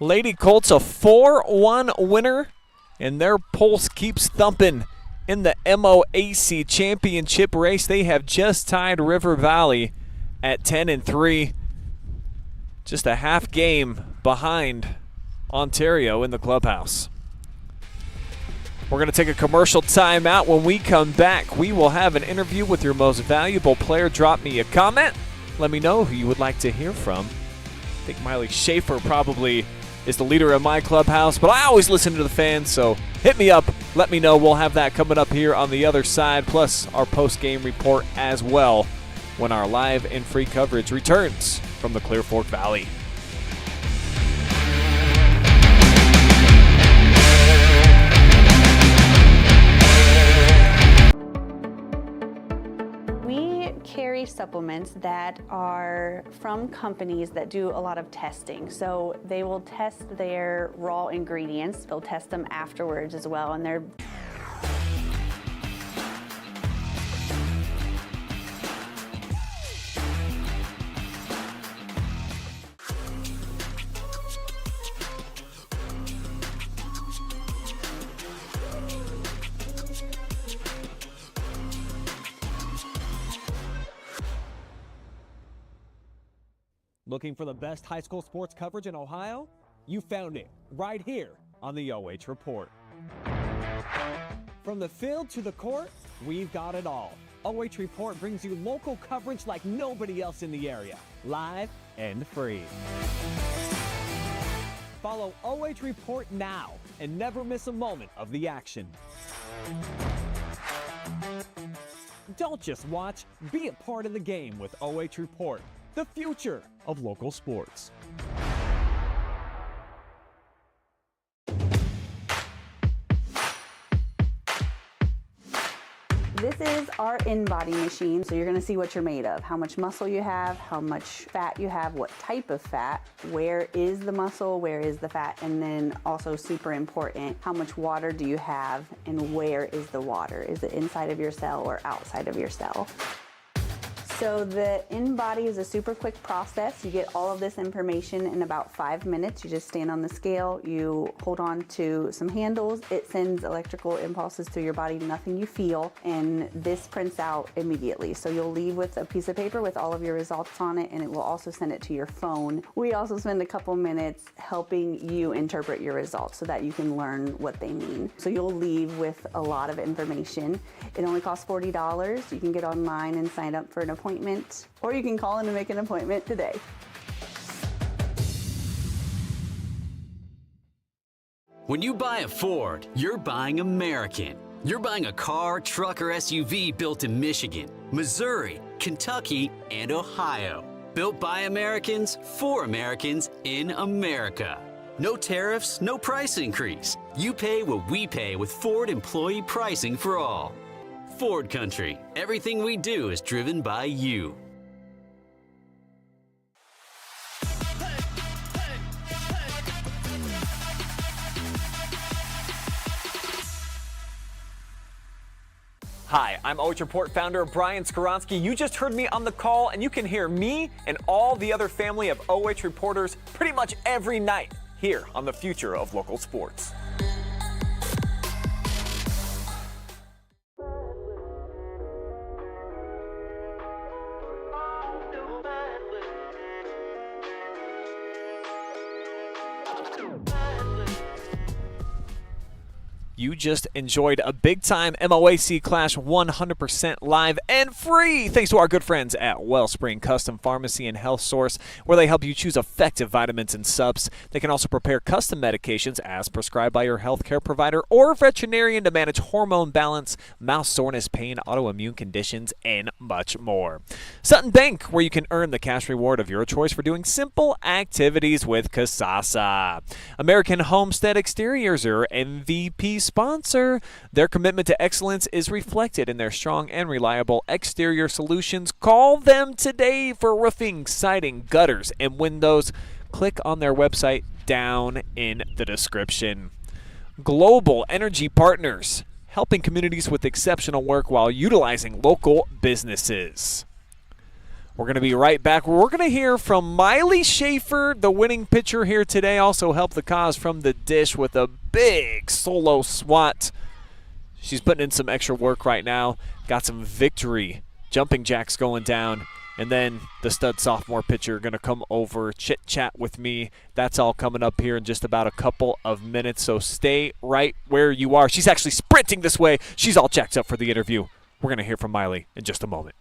Speaker 1: Lady Colts a 4-1 winner, and their pulse keeps thumping in the MOAC championship race. They have just tied River Valley at 10-3. Just a half game behind Ontario in the clubhouse. We're going to take a commercial timeout. When we come back, we will have an interview with your most valuable player. Drop me a comment. Let me know who you would like to hear from. I think Miley Schaefer probably is the leader of my clubhouse, but I always listen to the fans, so hit me up. Let me know. We'll have that coming up here on the other side, plus our post-game report as well when our live and free coverage returns from the Clear Fork Valley.
Speaker 3: Carry supplements that are from companies that do a lot of testing. So they will test their raw ingredients. They'll test them afterwards as well, and they're
Speaker 5: Looking for the best high school sports coverage in Ohio? You found it right here on the OH Report. From the field to the court, we've got it all. OH Report brings you local coverage like nobody else in the area, live and free. Follow OH Report now and never miss a moment of the action. Don't just watch, be a part of the game with OH Report, the future of local sports.
Speaker 3: This is our in-body machine, so you're gonna see what you're made of, how much muscle you have, how much fat you have, what type of fat, where is the muscle, where is the fat, and then also super important, how much water do you have and where is the water? Is it inside of your cell or outside of your cell? So the in-body is a super quick process. You get all of this information in about 5 minutes. You just stand on the scale, you hold on to some handles, it sends electrical impulses through your body, nothing you feel, and this prints out immediately. So you'll leave with a piece of paper with all of your results on it, and it will also send it to your phone. We also spend a couple minutes helping you interpret your results so that you can learn what they mean. So you'll leave with a lot of information. It only costs $40. You can get online and sign up for an appointment, or you can call in and make an appointment today.
Speaker 4: When you buy a Ford, you're buying American. You're buying a car, truck, or SUV built in Michigan, Missouri, Kentucky, and Ohio. Built by Americans, for Americans, in America. No tariffs, no price increase. You pay what we pay with Ford employee pricing for all. Ford Country. Everything we do is driven by you.
Speaker 1: Hi, I'm OH Report founder Brian Skowronski. You just heard me on the call, and you can hear me and all the other family of OH reporters pretty much every night here on the future of local sports. You just enjoyed a big-time MOAC Clash 100% live and free, thanks to our good friends at Wellspring Custom Pharmacy and Health Source, where they help you choose effective vitamins and subs. They can also prepare custom medications as prescribed by your healthcare provider or veterinarian to manage hormone balance, mouth soreness, pain, autoimmune conditions, and much more. Sutton Bank, where you can earn the cash reward of your choice for doing simple activities with Kasasa. American Homestead Exteriors are MVP sponsor. Their commitment to excellence is reflected in their strong and reliable exterior solutions. Call them today for roofing, siding, gutters, and windows. Click on their website down in the description. Global Energy Partners, helping communities with exceptional work while utilizing local businesses. We're going to be right back. We're going to hear from Miley Schaefer, the winning pitcher here today. Also helped the cause from the dish with a big solo swat. She's putting in some extra work right now. Got some victory. Jumping jacks going down. And then the stud sophomore pitcher going to come over, chit-chat with me. That's all coming up here in just about a couple of minutes. So stay right where you are. She's actually sprinting this way. She's all jacked up for the interview. We're going to hear from Miley in just a moment.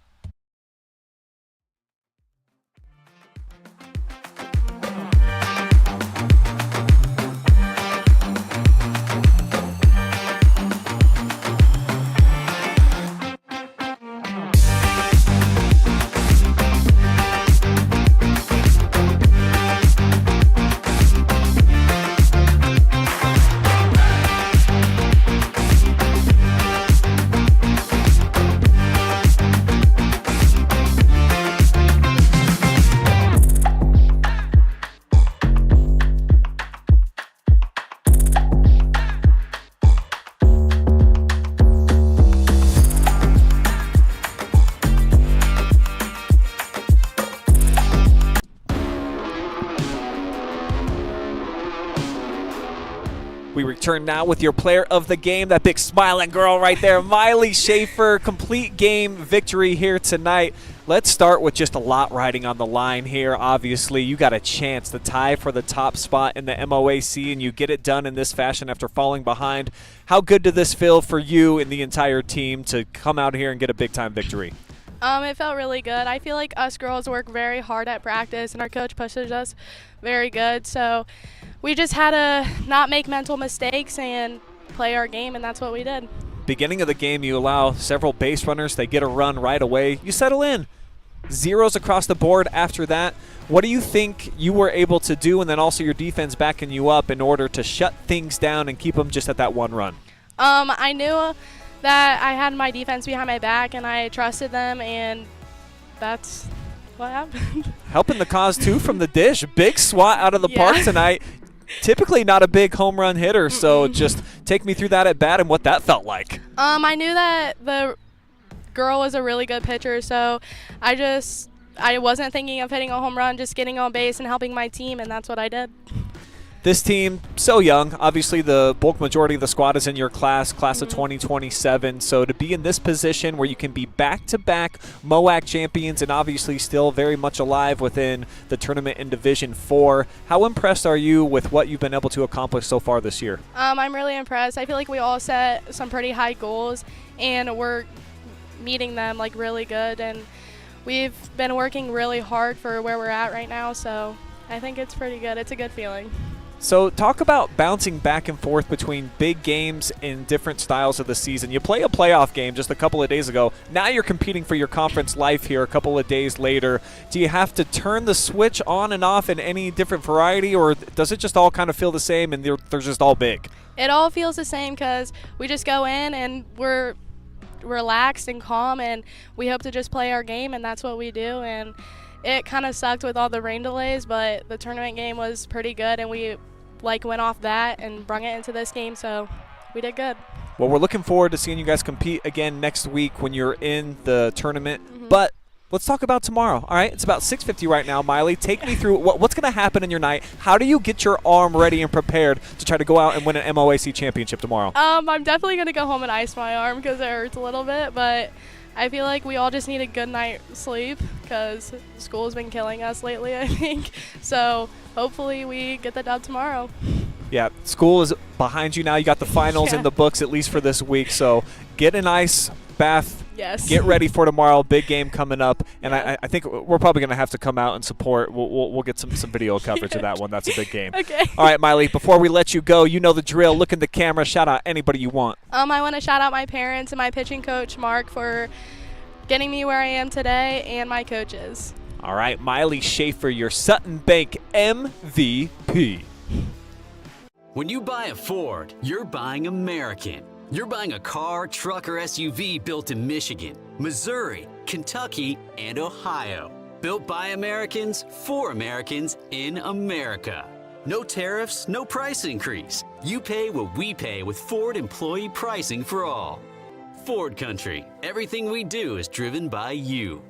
Speaker 1: We return now with your player of the game, that big smiling girl right there, Miley Schaefer. Complete game victory here tonight. Let's start with just a lot riding on the line here. Obviously, you got a chance to tie for the top spot in the MOAC, and you get it done in this fashion after falling behind. How good did this feel for you and the entire team to come out here and get a big-time victory?
Speaker 6: It felt really good. I feel like us girls work very hard at practice, and our coach pushes us very good. So we just had to not make mental mistakes and play our game, and that's what we did.
Speaker 1: Beginning of the game, you allow several base runners. They get a run right away. You settle in. Zeros across the board after that. What do you think you were able to do, and then also your defense backing you up in order to shut things down and keep them just at that one run?
Speaker 6: I knew that I had my defense behind my back, and I trusted them, and that's what happened.
Speaker 1: Helping the cause, too, from the dish. Big swat out of the park tonight. Typically not a big home run hitter, so just take me through that at bat and what that felt like.
Speaker 6: I knew that the girl was a really good pitcher, so I wasn't thinking of hitting a home run, just getting on base and helping my team, and that's what I did.
Speaker 1: This team, so young. Obviously, the bulk majority of the squad is in your class of 2027. So to be in this position where you can be back-to-back MOAC champions and obviously still very much alive within the tournament in Division 4, how impressed are you with what you've been able to accomplish so far this year?
Speaker 6: I'm really impressed. I feel like we all set some pretty high goals, and we're meeting them like really good. And we've been working really hard for where we're at right now, so I think it's pretty good. It's a good feeling.
Speaker 1: So talk about bouncing back and forth between big games in different styles of the season. You play a playoff game just a couple of days ago. Now you're competing for your conference life here a couple of days later. Do you have to turn the switch on and off in any different variety, or does it just all kind of feel the same and they're just all big?
Speaker 6: It all feels the same because we just go in and we're relaxed and calm, and we hope to just play our game, and that's what we do. And it kind of sucked with all the rain delays, but the tournament game was pretty good, and we went off that and brung it into this game, so we did good.
Speaker 1: Well, we're looking forward to seeing you guys compete again next week when you're in the tournament. But let's talk about tomorrow. All right, it's about 6:50 right now. Miley, take me through what's going to happen in your night. How do you get your arm ready and prepared to try to go out and win an MOAC championship tomorrow?
Speaker 6: I'm definitely going to go home and ice my arm because it hurts a little bit, but I feel like we all just need a good night's sleep because school's been killing us lately, I think. So hopefully we get the dub tomorrow.
Speaker 1: Yeah, school is behind you now. You got the finals in the books, at least for this week. So get a nice bath.
Speaker 6: Yes.
Speaker 1: Get ready for tomorrow. Big game coming up. And I think we're probably going to have to come out and support. We'll get some video coverage of that one. That's a big game.
Speaker 6: Okay.
Speaker 1: All right, Miley, before we let you go, you know the drill. Look in the camera. Shout out anybody you want.
Speaker 6: I want to shout out my parents and my pitching coach, Mark, for getting me where I am today, and my coaches.
Speaker 1: All right, Miley Schaefer, your Sutton Bank MVP.
Speaker 4: When you buy a Ford, you're buying American. You're buying a car, truck, or SUV built in Michigan, Missouri, Kentucky, and Ohio. Built by Americans, for Americans, in America. No tariffs, no price increase. You pay what we pay with Ford employee pricing for all. Ford Country. Everything we do is driven by you.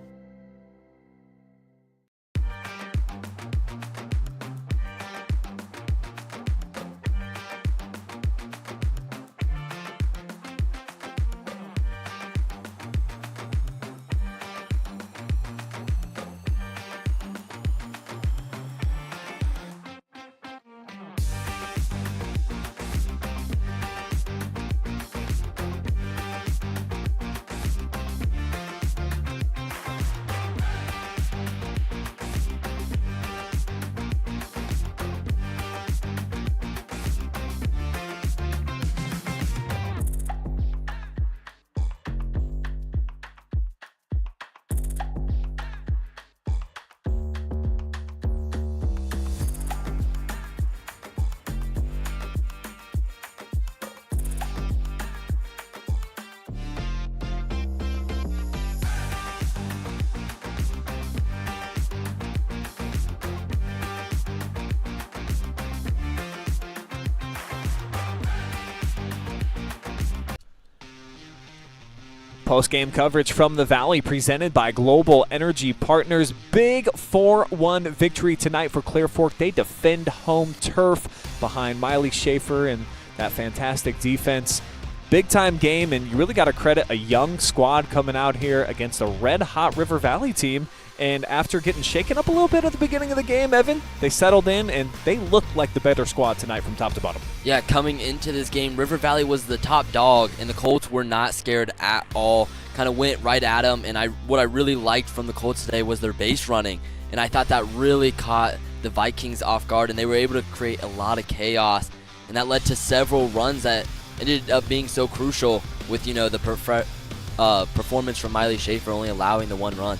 Speaker 1: Post-game coverage from the Valley presented by Global Energy Partners. Big 4-1 victory tonight for Clear Fork. They defend home turf behind Miley Schaefer and that fantastic defense. Big-time game, and you really got to credit a young squad coming out here against a red-hot River Valley team. And after getting shaken up a little bit at the beginning of the game, Evan, they settled in, and they looked like the better squad tonight from top to bottom.
Speaker 2: Yeah, coming into this game, River Valley was the top dog, and the Colts were not scared at all. Kind of went right at them, and what I really liked from the Colts today was their base running. And I thought that really caught the Vikings off guard, and they were able to create a lot of chaos. And that led to several runs that ended up being so crucial with, the performance from Miley Schaefer only allowing the one run.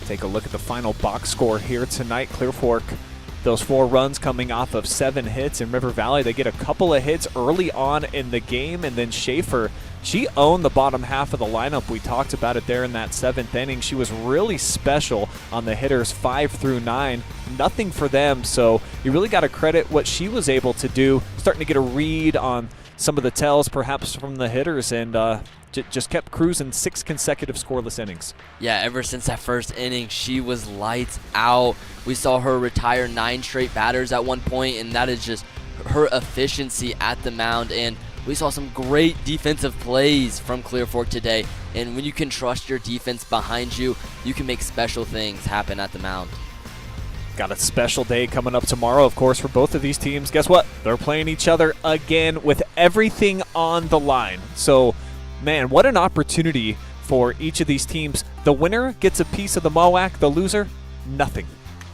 Speaker 1: Take a look at the final box score here tonight. Clear Fork, those 4 runs coming off of 7 hits. In River Valley, they get a couple of hits early on in the game, and then Schaefer, she owned the bottom half of the lineup. We talked about it there in that 7th inning. She was really special on the hitters 5 through 9. Nothing for them, so you really got to credit what she was able to do, starting to get a read on some of the tells perhaps from the hitters, and just kept cruising 6 consecutive scoreless innings.
Speaker 2: Yeah, ever since that first inning, she was lights out. We saw her retire 9 straight batters at one point, and that is just her efficiency at the mound. And we saw some great defensive plays from Clear Fork today. And when you can trust your defense behind you, you can make special things happen at the mound.
Speaker 1: Got a special day coming up tomorrow, of course, for both of these teams. Guess what? They're playing each other again with everything on the line. So, man, what an opportunity for each of these teams. The winner gets a piece of the MOAC. The loser, nothing.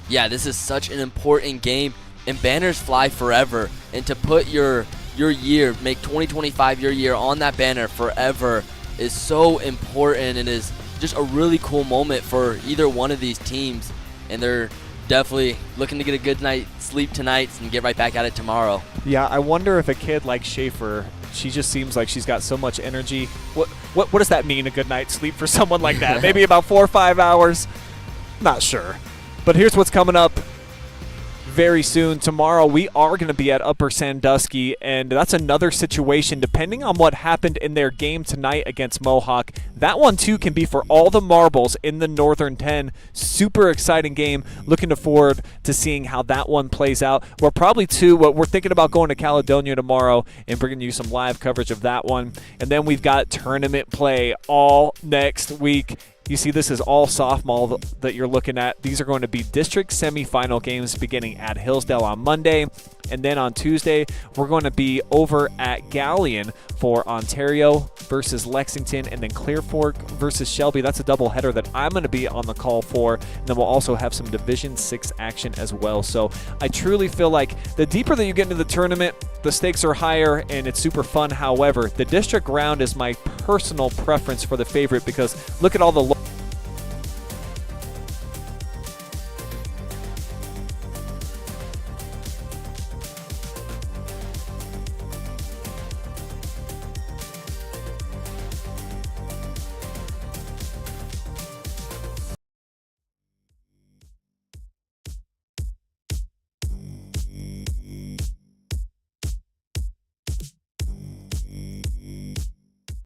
Speaker 2: Yeah, this is such an important game, and banners fly forever. And to put your year, make 2025 your year on that banner forever is so important, and is just a really cool moment for either one of these teams. And they're definitely looking to get a good night's sleep tonight and get right back at it tomorrow.
Speaker 1: Yeah, I wonder if a kid like Schaefer, she just seems like she's got so much energy. What does that mean, a good night's sleep for someone like that? Maybe about 4 or 5 hours? Not sure. But here's what's coming up very soon. Tomorrow we are going to be at Upper Sandusky, and that's another situation. Depending on what happened in their game tonight against Mohawk, that one too can be for all the marbles in the Northern 10. Super exciting game. Looking forward to seeing how that one plays out. We're thinking about going to Caledonia tomorrow and bringing you some live coverage of that one. And then we've got tournament play all next week. You see, this is all softball that you're looking at. These are going to be district semifinal games beginning at Hillsdale on Monday. And then on Tuesday, we're going to be over at Galleon for Ontario versus Lexington, and then Clear Fork versus Shelby. That's a doubleheader that I'm going to be on the call for. And then we'll also have some Division 6 action as well. So I truly feel like the deeper that you get into the tournament, the stakes are higher and it's super fun. However, the district round is my personal preference for the favorite because look at all the